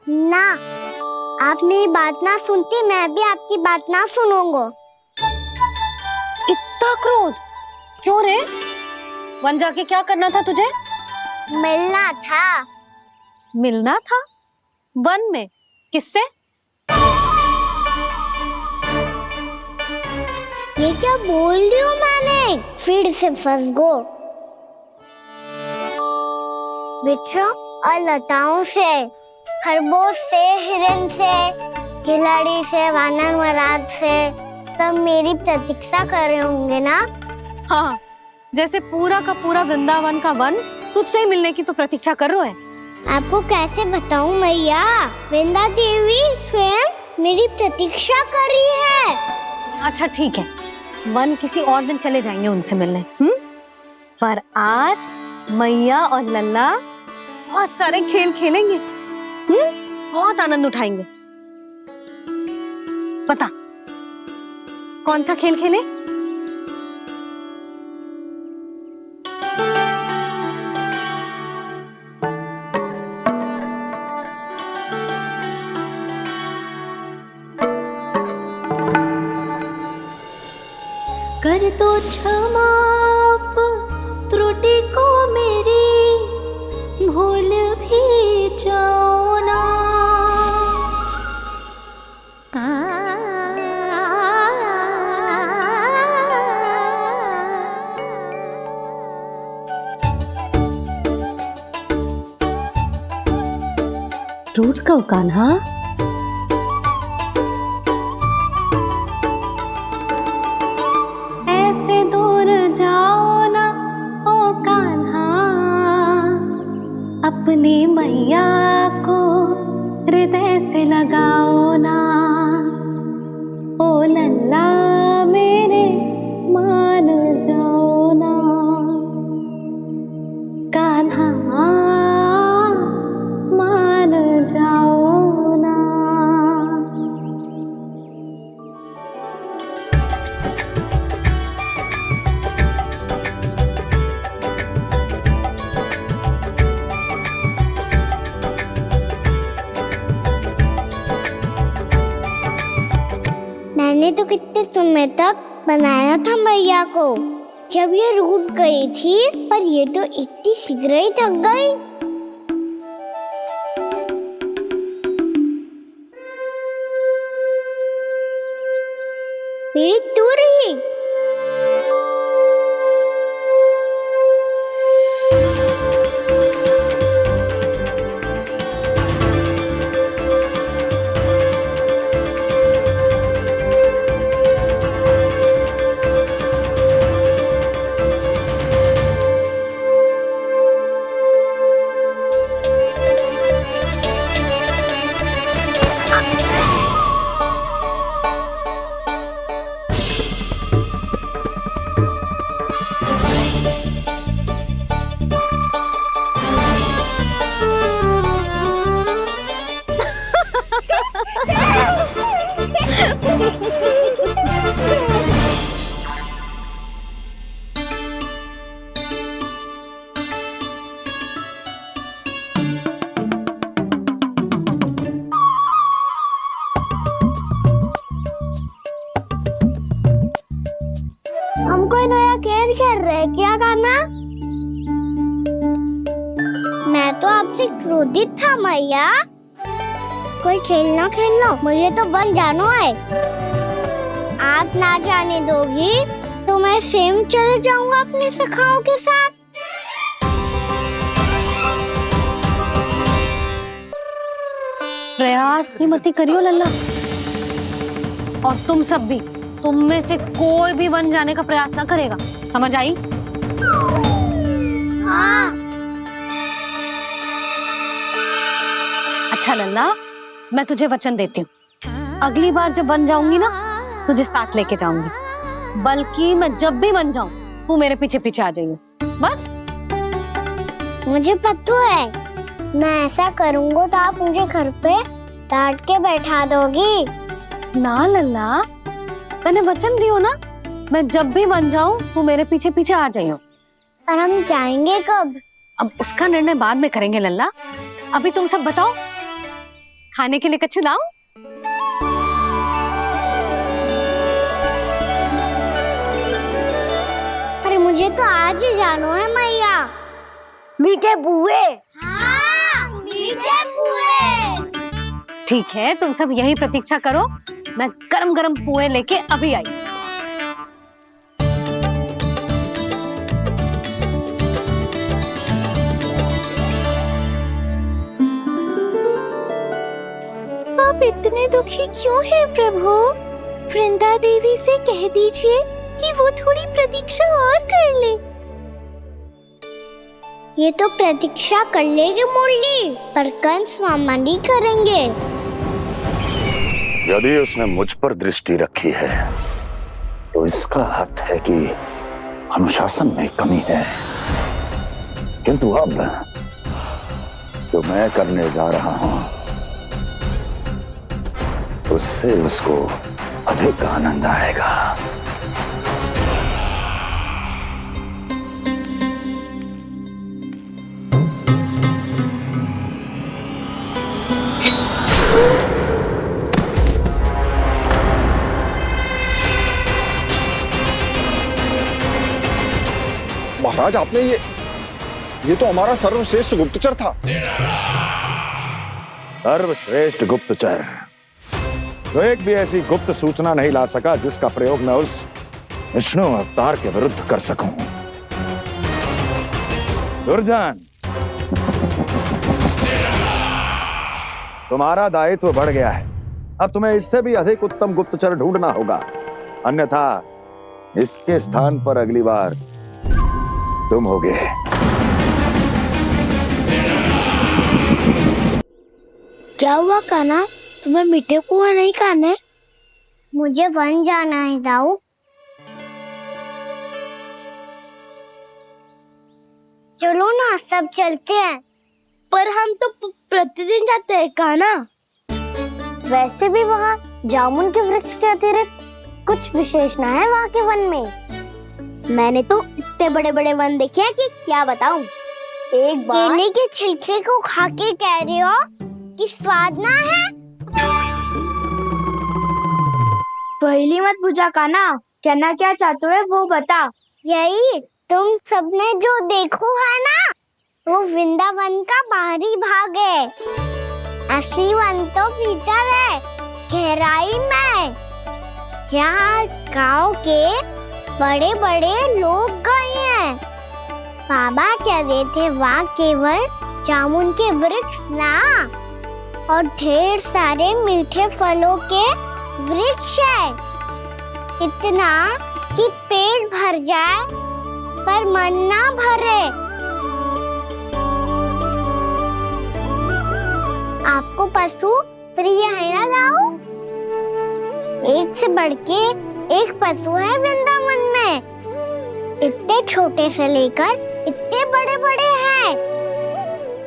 ना, आप मेरी बात ना सुनती, मैं भी आपकी बात ना सुनूंगा। इतना क्रोध क्यों रे? वन जाके क्या करना था तुझे? मिलना था। मिलना था? वन में? किससे? ये क्या बोल रही हूँ मैंने? फिर से फंस गो। वृक्षों और लताओं से, खरगोश से, हिरन से, खिलाड़ी से, वानर महाराज से, सब मेरी प्रतीक्षा कर रहे होंगे ना? हाँ, जैसे पूरा का पूरा वृंदावन का वन तुझसे ही मिलने की तो प्रतीक्षा कर रहा है। आपको कैसे बताऊं मैया? वृंदा देवी स्वयं मेरी प्रतीक्षा कर रही है। अच्छा ठीक है, वन किसी और दिन चले जाएंगे उनसे मिलने। पर आज मैया और लल्ला बहुत सारे खेल खेलेंगे। बहुत आनंद उठाएंगे। पता कौन सा खेल खेले? कर दो क्षमा त्रुटि को मेरी, भूल भी जाओ ना। टूट गओ कान्हा? ऐसे दूर जाओ ना ओ कान्हा, अपनी मैया को हृदय से लगाओ ना। ओ लल्ला मेरे मान जाओ ना, कान्हा मान जाओ ना। मैंने तो कितने समय तक बनाया था मैया को, जब ये रूठ गई थी, पर ये तो इतनी शीघ्र ही थक गई। मेरी दूर ही। हम कोई नया खेल खेल रहे क्या कान्हा? मैं तो आपसे क्रोधित था मैया। कोई खेलना खेल लो, मुझे तो वन जाना है। आप ना जाने दोगी तो मैं स्वयं चले जाऊंगा अपने सखाओं के साथ। प्रयास भी मत करियो लल्ला, और तुम सब भी, तुम में से कोई भी वन जाने का प्रयास ना करेगा, समझ आई? हाँ। अच्छा लल्ला, मैं तुझे वचन देती हूँ, अगली बार जब वन जाऊंगी ना तुझे साथ लेके जाऊंगी। बल्कि मैं जब भी वन जाऊं तू मेरे पीछे पीछे आ जाइयो, बस। मुझे पता है, मैं ऐसा करूंगा तो आप मुझे घर पे डांट के बैठा दोगी। ना लल्ला, मैंने वचन दियो ना, मैं जब भी वन जाऊं तू मेरे पीछे पीछे आ जाइयो। पर हम जाएंगे कब? अब उसका निर्णय बाद में करेंगे लल्ला। अभी तुम सब बताओ, खाने के लिए कुछ लाऊं? अरे मुझे तो आज ही जाना है मैया। मीठे बुए। हाँ, मीठे बुए। ठीक है, तुम सब यही प्रतीक्षा करो, मैं गरम गरम पुए लेके अभी आई। आप इतने दुखी क्यों हैं प्रभु? वृंदा देवी से कह दीजिए कि वो थोड़ी प्रतीक्षा और कर ले। ये तो प्रतीक्षा कर लेगी मुरली, पर कंस मामा नहीं करेंगे। यदि उसने मुझ पर दृष्टि रखी है तो इसका अर्थ है कि अनुशासन में कमी है। किंतु अब जो मैं करने जा रहा हूं उससे उसको अधिक आनंद आएगा। महाराज, आपने ये तो हमारा सर्वश्रेष्ठ गुप्तचर था। सर्वश्रेष्ठ गुप्तचर, तो एक भी ऐसी गुप्त सूचना नहीं ला सका जिसका प्रयोग मैं उस विष्णु अवतार के विरुद्ध कर सकूं। दुर्जन, तुम्हारा दायित्व बढ़ गया है। अब तुम्हें इससे भी अधिक उत्तम गुप्तचर ढूंढना होगा, अन्यथा इसके स्थान पर अगली बार तुम होगे। क्या हुआ कान्हा, तुम्हें मीठे कुआं नहीं खाने? मुझे वन जाना है दाऊ। चलो ना, सब चलते हैं। पर हम तो प्रतिदिन जाते हैं कान्हा। वैसे भी वहाँ जामुन के वृक्ष के अतिरिक्त कुछ विशेष ना है वहाँ के वन में। मैंने तो इतने बड़े बड़े वन देखे हैं कि क्या बताऊं। एक बार केले के छिलके को खा के कह रहे हो कि स्वाद ना है? पहली मत पूछा कान्हा, कहना क्या चाहते हो वो बता। यही तुम सबने जो देखो है ना, वो वृंदावन का बाहरी भाग है। असली वन तो भीतर है, गहराई में, जहाँ गाँव के बड़े बड़े लोग गए हैं। बाबा कह रहे थे वहाँ केवल जामुन के वृक्ष ना, और ढेर सारे मीठे फलों के वृक्ष है। इतना कि पेट भर जाए पर मन ना भरे। आपको पशु प्रिय है ना दाऊ? एक से बढ़ के एक पशु है वृंदावन में। इतने छोटे से लेकर इतने बड़े बड़े हैं।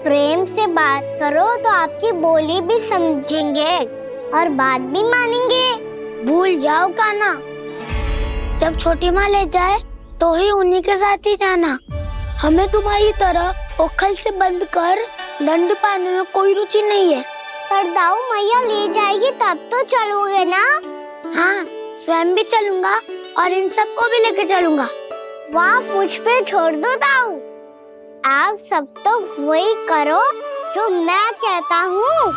प्रेम से बात करो तो आपकी बोली भी समझेंगे और बात भी मानेंगे। भूल जाओ कान्हा, जब छोटी माँ ले जाए तो ही उन्हीं के साथ ही जाना। हमें तुम्हारी तरह ओखल से बंद कर दंड पाने में कोई रुचि नहीं है। पर दाऊ मैया ले जाएगी तब तो चलोगे ना? हाँ, स्वयं भी चलूंगा और इन सबको भी लेके चलूंगा। वहाँ मुझ पे छोड़ दो ताऊ। आप सब तो वही करो जो मैं कहता हूँ।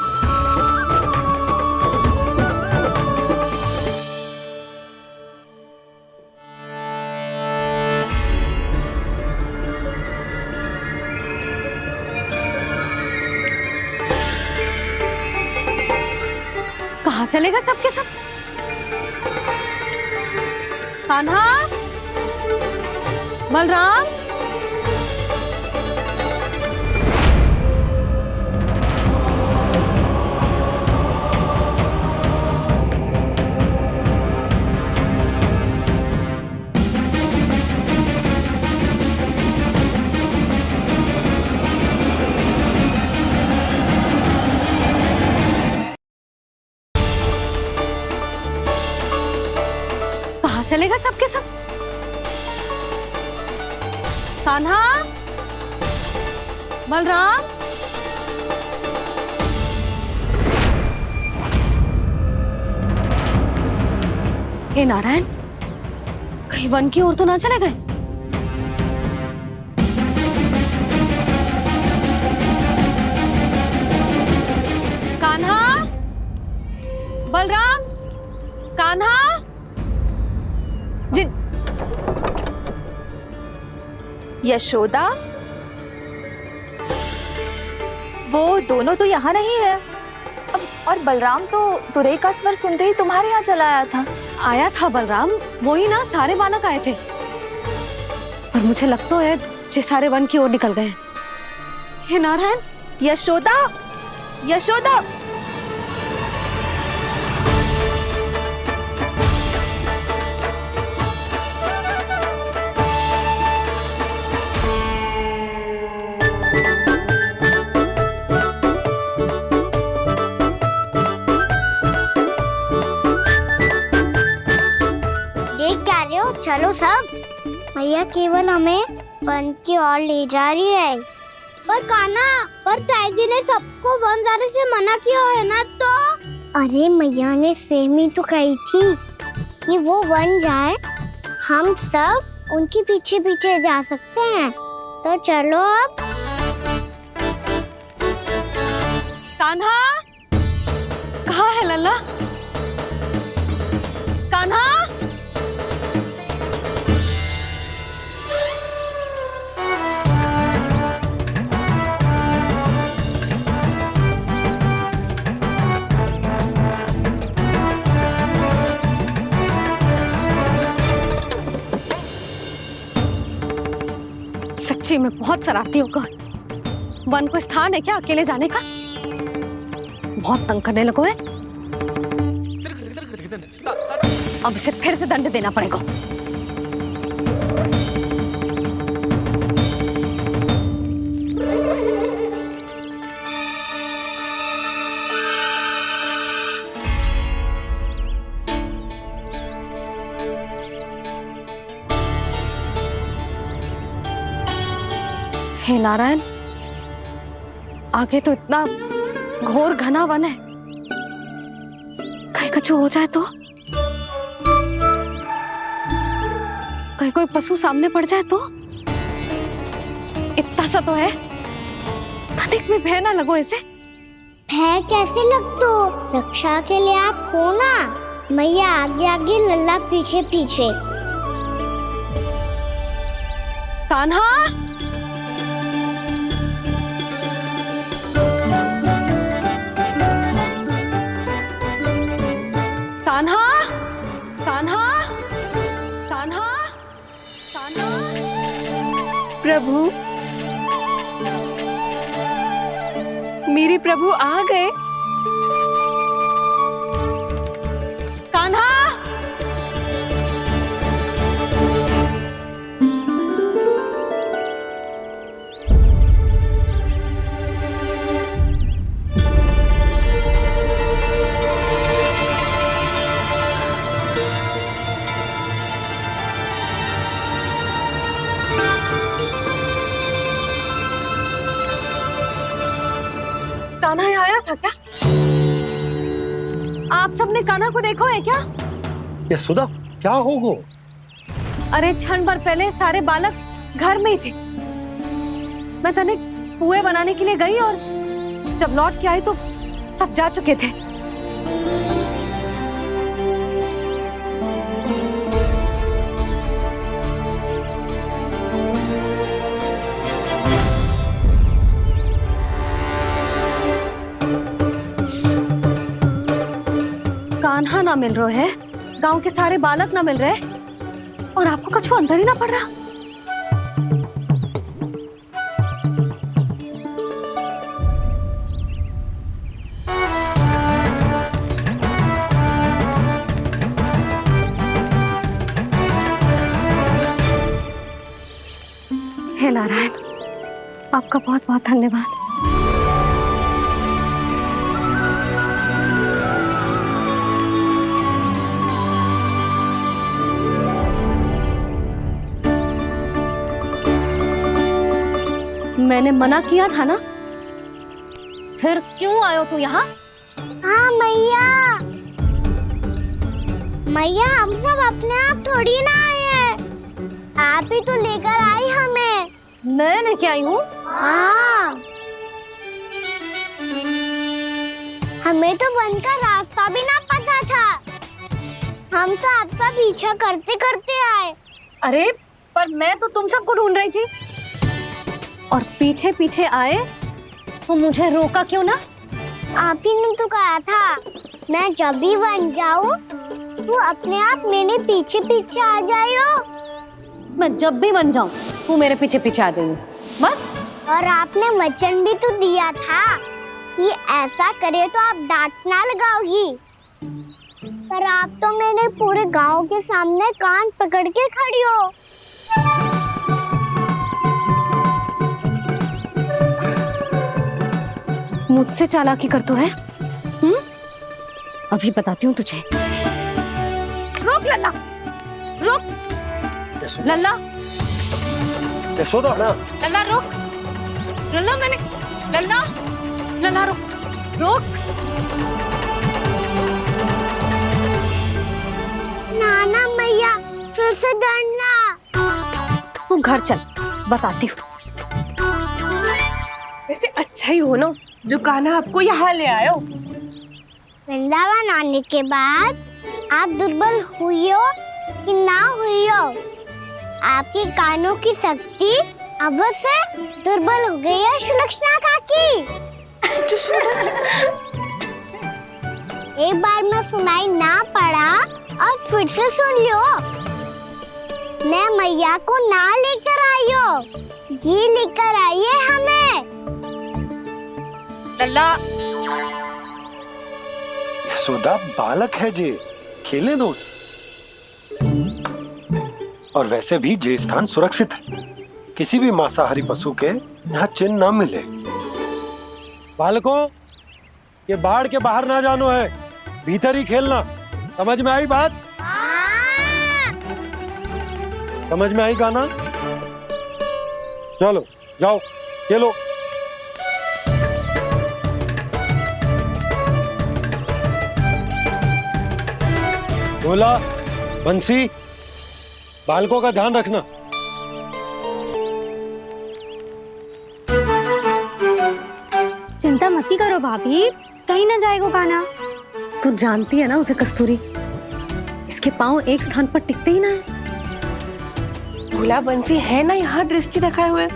कहाँ चलेगा सबके सब? कान्हा, बलराम, कहाँ चलेगा सबके सब? कान्हा, बलराम, हे नारायण, कहीं वन की ओर तो ना चले गए? कान्हा, बलराम, कान्हा, यशोदा, वो दोनों तो यहाँ नहीं है। अब और बलराम तो तुरई का स्वर सुनते ही तुम्हारे यहाँ चला आया था। आया था बलराम, वही ना सारे बालक आए थे। पर मुझे लगता है ये सारे वन की ओर निकल गए। हे नारायण, यशोदा, यशोदा, चलो सब, मैया केवल हमें वन की ओर ले जा रही है। पर कान्हा, पर ताईजी ने सबको वन जाने से मना किया है ना तो? अरे मैया ने सेम ही तो कही थी कि वो वन जाए, हम सब उनके पीछे पीछे जा सकते हैं। तो चलो अब। कान्हा, कहाँ है लल्ला? कान्हा, सच्ची में बहुत शरारती होकर वन को स्थान है क्या अकेले जाने का? बहुत तंग करने लगो है। अब इसे फिर से दंड देना पड़ेगा। हे नारायण, आगे तो इतना घोर घना वन है, कहीं कुछ हो जाए तो? कहीं कोई पशु सामने पड़ जाए तो? इतना सा तो है, तनिक भी भय ना लगो ऐसे। भय कैसे लग तो? रक्षा के लिए आप हो ना। मैया आगे आगे, लल्ला पीछे पीछे। कान्हा, कान्हा, कान्हा, कान्हा, कान्हा। प्रभु, मेरे प्रभु आ गए। कान्हा, कान्हा आया था क्या? आप सबने कान्हा को देखो है क्या? यशोदा, क्या हो गो? अरे क्षण भर पहले सारे बालक घर में ही थे। मैं तनिक पुए बनाने के लिए गई और जब लौट के आई तो सब जा चुके थे। कान्हा ना मिल रहे है, गांव के सारे बालक ना मिल रहे और आपको कछु अंदर ही ना पड़ रहा। हे नारायण, आपका बहुत बहुत धन्यवाद। मैंने मना किया था ना, फिर क्यों आयो तू यहाँ? हाँ मैया, मैया हम सब अपने आप थोड़ी ना आए हैं, आप ही तो लेकर आई हमें। मैं लेके आई हूँ? हाँ, हमें तो वन का रास्ता भी ना पता था, हम तो आपका पीछा करते करते आए। अरे पर मैं तो तुम सबको ढूंढ रही थी और पीछे पीछे आए तो मुझे रोका क्यों ना? आप ही ने तो कहा था मैं जब भी बन जाऊं तू अपने आप मेरे पीछे पीछे आ जाइयो। मैं जब भी बन जाऊं तू मेरे पीछे पीछे आ जाइयो बस। और आपने वचन भी तो दिया था कि ऐसा करे तो आप डांट ना लगाओगी, पर आप तो मेरे पूरे गांव के सामने कान पकड़ के खड़ी हो। मुझसे चालाकी कर तो है? अभी बताती हूँ तुझे। रुक लल्ला, रुक लल्ला, यशोदा ना, लल्ला रुक, लल्ला मैंने, लल्ला, लल्ला रुक, रुक। नाना मैया फिर से डरना। तू घर चल, बताती हूँ। वैसे अच्छा ही हो ना जो कान्हा आपको यहाँ ले आयो। वृंदावन आने के बाद आप दुर्बल हुई हो कि ना हुई हो, आपके कानों की शक्ति अब से दुर्बल हो गई है सुलक्षणा काकी। एक बार में सुनाई ना पड़ा और फिर से सुन लो। मैं मैया को ना लेकर आई हो, जी लेकर आइए हमें। लल्ला, यशोदा बालक है जे, खेले दो। और वैसे भी जे स्थान सुरक्षित है, किसी भी मांसाहारी पशु के यहाँ चिन्ह ना मिले। बालकों, ये बाढ़ के बाहर ना जानो है, भीतर ही खेलना। समझ में आई बात? समझ में आई गाना? चलो जाओ खेलो। भोला, बंसी, बालकों का ध्यान रखना। चिंता मत करो भाभी, कहीं ना जाएगा कान्हा। तू जानती है ना उसे कस्तूरी, इसके पांव एक स्थान पर टिकते ही ना है। भोला बंसी है ना यहाँ दृष्टि रखाए हुए,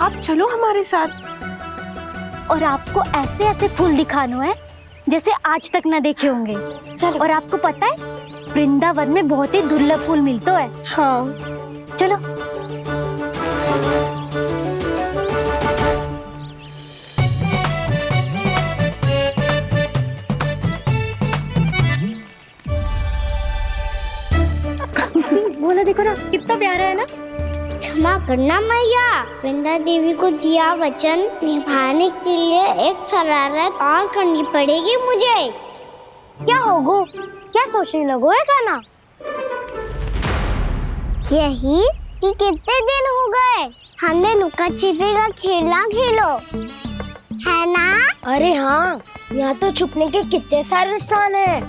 आप चलो हमारे साथ। और आपको ऐसे ऐसे फूल दिखाना है जैसे आज तक न देखे होंगे। चलो। और आपको पता है वृंदावन में बहुत ही दुर्लभ फूल मिलते हैं। हाँ चलो। बोला देखो ना कितना प्यारा है ना। क्षमा करना मैया, वृंदा देवी को दिया वचन निभाने के लिए एक शरारत और करनी पड़ेगी मुझे। क्या होगो? क्या सोचने लगो है कान्हा? यही कि कितने दिन हो गए हमने लुका छिपी का खेलना खेलो, है ना? अरे हाँ, यहाँ तो छुपने के कितने सारे स्थान है।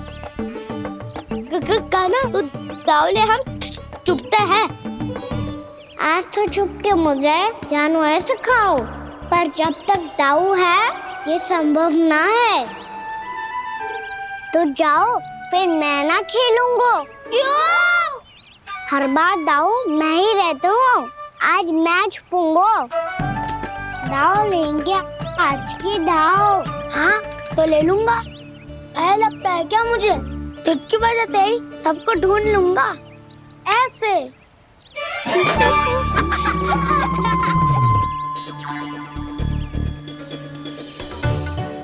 कान्हा तो दावले हम छुपते हैं। आज तो छुप के मुझे जानवर सिखाओ, पर जब तक दाऊ है ये संभव ना है। तो जाओ, फिर मैं ना खेलूंगा। क्यों? हर बार दाऊ मैं ही रहता हूँ, आज मैं छुपूंगा। दाऊ लेंगे आज की दाऊ। हाँ तो ले लूंगा। ऐसा लगता है क्या मुझे? चुटकी बजाते ही सबको ढूंढ लूंगा ऐसे।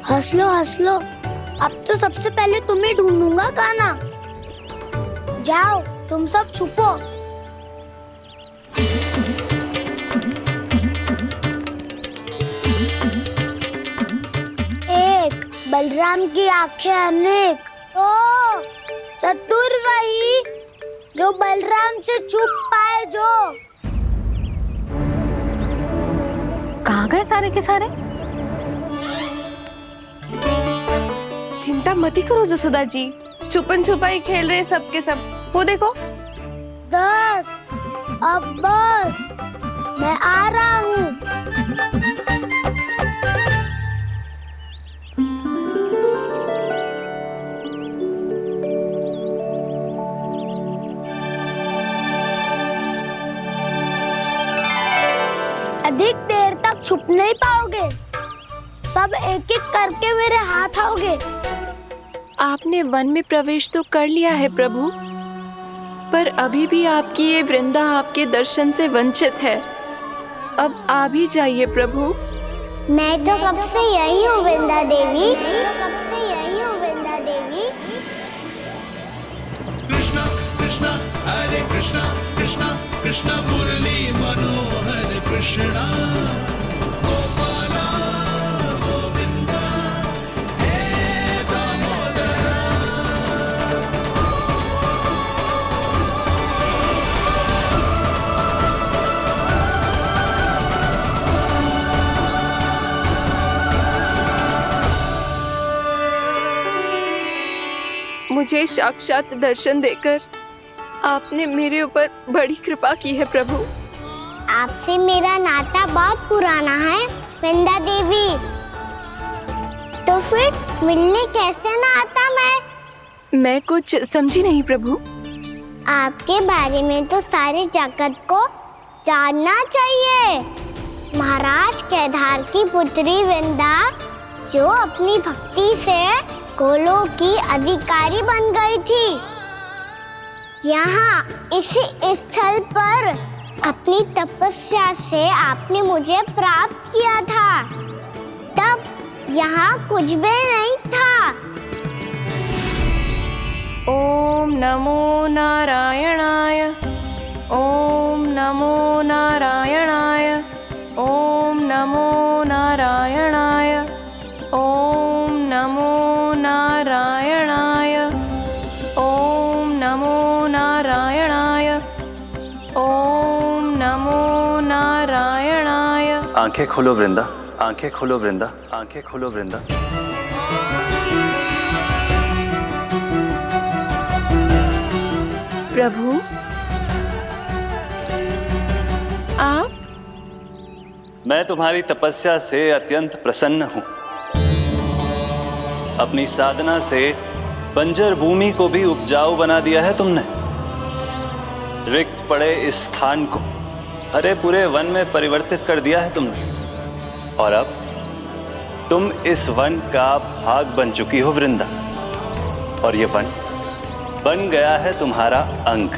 हंस लो, अब तो सबसे पहले तुम्हें ढूंढूंगा काना। जाओ तुम सब छुपो। एक, बलराम की आंखें अनेक। ओ चतुर वही जो बलराम से छुप पाए। जो कहाँ गए सारे के सारे? चिंता मत करो जसोदा जी, छुपन छुपाई खेल रहे सब के सब। वो देखो 10, अब बस, मैं आ रहा हूँ। अधिक देर तक छुप नहीं पाओगे, सब एक एक करके मेरे हाथ आओगे। आपने वन में प्रवेश तो कर लिया है प्रभु, पर अभी भी आपकी ये वृंदा आपके दर्शन से वंचित है। अब आ भी जाइए प्रभु। मैं तो कब से यही हूँ वृंदा देवी, कब से यही हूँ वृंदा देवी। कृष्णा कृष्णा हरे कृष्णा, कृष्णा कृष्णा मुरली मनोहर कृष्णा, गोपाला गोविंदा हे दामोदरा। मुझे साक्षात दर्शन देकर आपने मेरे ऊपर बड़ी कृपा की है प्रभु। आपसे मेरा नाता बहुत पुराना है वृंदा देवी, तो फिर मिलने कैसे ना आता मैं कुछ समझी नहीं प्रभु। आपके बारे में तो सारे जगत को जानना चाहिए। महाराज केदार की पुत्री वृंदा, जो अपनी भक्ति से गोलों की अधिकारी बन गई थी, यहाँ इसी स्थल पर अपनी तपस्या से आपने मुझे प्राप्त किया था। तब यहाँ कुछ भी नहीं था। ओम नमो नारायणाय, ओम नमो नारायणाय, ओम नमो नारायणाय, ओम नमो नारायणाय, ओम नमो नारायणाय, ओम नमो नारायणाय। आंखें खोलो वृंदा, आंखें खोलो वृंदा, आंखें खोलो वृंदा। प्रभु आप? मैं तुम्हारी तपस्या से अत्यंत प्रसन्न हूं। अपनी साधना से बंजर भूमि को भी उपजाऊ बना दिया है तुमने। रिक्त पड़े इस स्थान को हरे पूरे वन में परिवर्तित कर दिया है तुमने, और अब तुम इस वन का भाग बन चुकी हो वृंदा, और ये वन बन गया है तुम्हारा अंग।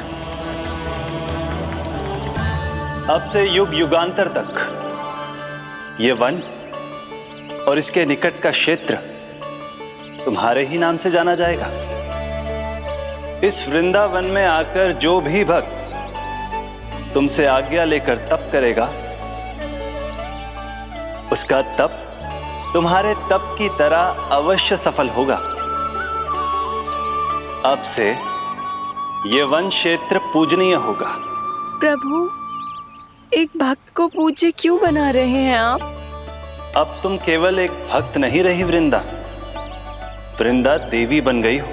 अब से युग युगांतर तक ये वन और इसके निकट का क्षेत्र तुम्हारे ही नाम से जाना जाएगा। इस वृंदावन में आकर जो भी भक्त तुमसे आज्ञा लेकर तप करेगा, उसका तप तुम्हारे तप की तरह अवश्य सफल होगा। अब से ये वन क्षेत्र पूजनीय होगा। प्रभु, एक भक्त को पूज्य क्यों बना रहे हैं आप? अब तुम केवल एक भक्त नहीं रही वृंदा, वृंदा देवी बन गई हो।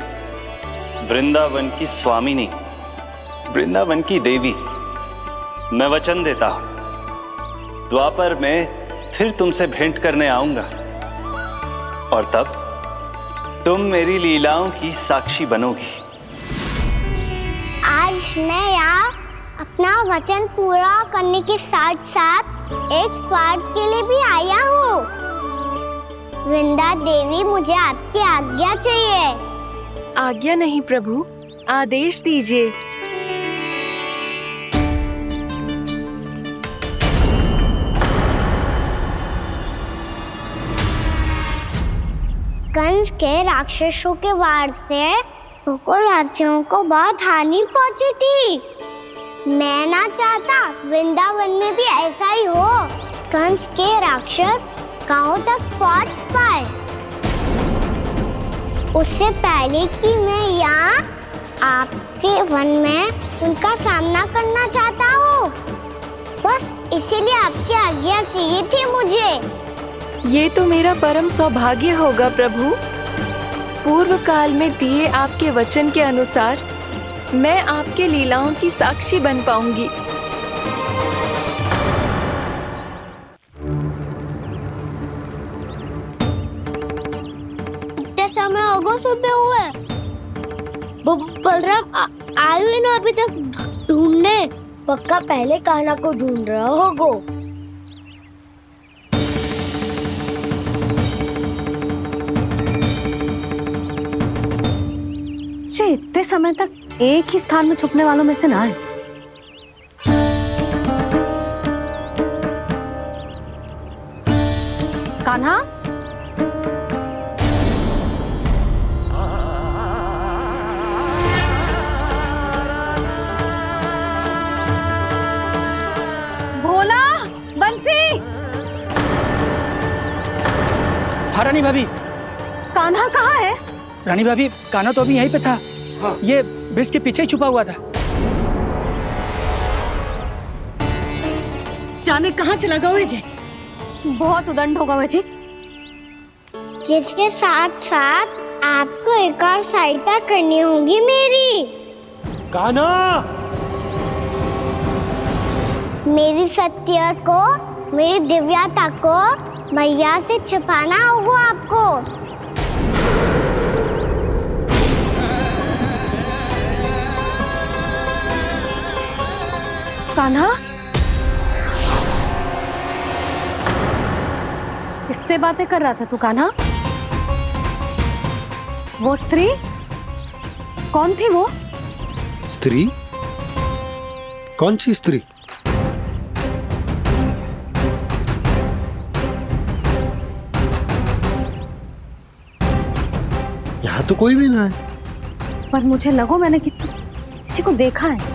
वृंदावन की स्वामिनी, वृंदावन की देवी। मैं वचन देता हूं, द्वापर में फिर तुमसे भेंट करने आऊंगा और तब तुम मेरी लीलाओं की साक्षी बनोगी। आज मैं यहाँ अपना वचन पूरा करने के साथ साथ एक स्वार्थ के लिए भी आया हूँ। वृंदा देवी, मुझे आपकी आज्ञा चाहिए। आज्ञा नहीं प्रभु, आदेश दीजिए। कंस के राक्षसों के वार से गोकुलवासियों को बहुत हानि पहुंची थी। मैं ना चाहता वृंदावन में भी ऐसा ही हो। कंस के राक्षस गांव तक पहुंच पाए, उससे पहले कि मैं यहाँ आपके वन में उनका सामना करना चाहता हूँ। बस इसीलिए आपकी आज्ञा चाहिए थी मुझे। ये तो मेरा परम सौभाग्य होगा प्रभु। पूर्व काल में दिए आपके वचन के अनुसार मैं आपके लीलाओं की साक्षी बन पाऊंगी। इतने समय होगा सुबह हुए, बलराम आए हुए ना अभी तक ढूंढने। पक्का पहले कान्हा को ढूंढ रहा होगा। इतने समय तक एक ही स्थान में छुपने वालों में से ना है। कान्हा, भोला, बंसी। हाँ रानी भाभी। कान्हा कहाँ है? रानी भाभी, कान्हा तो अभी यहीं पे था। हाँ। ये ब्रिज के पीछे ही छुपा हुआ था। जाने कहाँ से लगा हुआ है? बहुत उदंड होगा वह जी। जिसके साथ साथ आपको एक और सहायता करनी होगी मेरी। कान्हा, मेरी सत्य को, मेरी दिव्यता को मैया से छिपाना होगा आपको। कान्हा, किससे बातें कर रहा था तू कान्हा? वो स्त्री कौन थी? वो स्त्री? कौन सी स्त्री? यहाँ तो कोई भी ना है। पर मुझे लगो मैंने किसी को देखा है।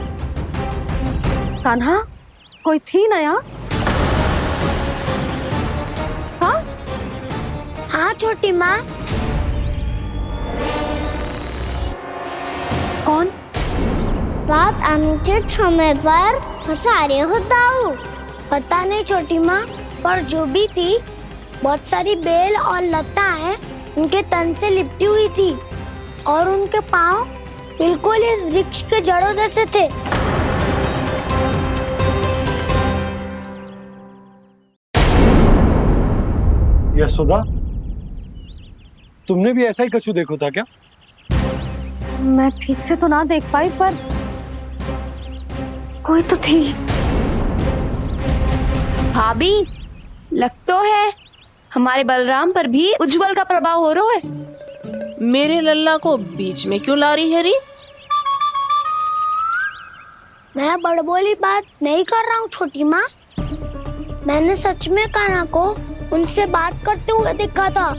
कान्हा, कोई थी ना यहाँ? हाँ? हाँ छोटी माँ। कौन? रात अनुचित समय पर फंसारे होता हूँ। पता नहीं छोटी माँ, पर जो भी थी, बहुत सारी बेल और लताएं उनके तन से लिपटी हुई थी और उनके पाँव बिल्कुल इस वृक्ष के जड़ों जैसे थे। यशोदा, तुमने भी ऐसा ही कछु देखा था क्या? मैं ठीक से तो ना देख पाई, पर कोई तो थी। भाभी, लग तो है हमारे बलराम पर भी उज्जवल का प्रभाव हो रहा है। मेरे लल्ला को बीच में क्यों ला रही है री? मैं बड़बोली बात नहीं कर रहा हूँ छोटी माँ। मैंने सच में कान्हा को उनसे बात करते हुए देखा था।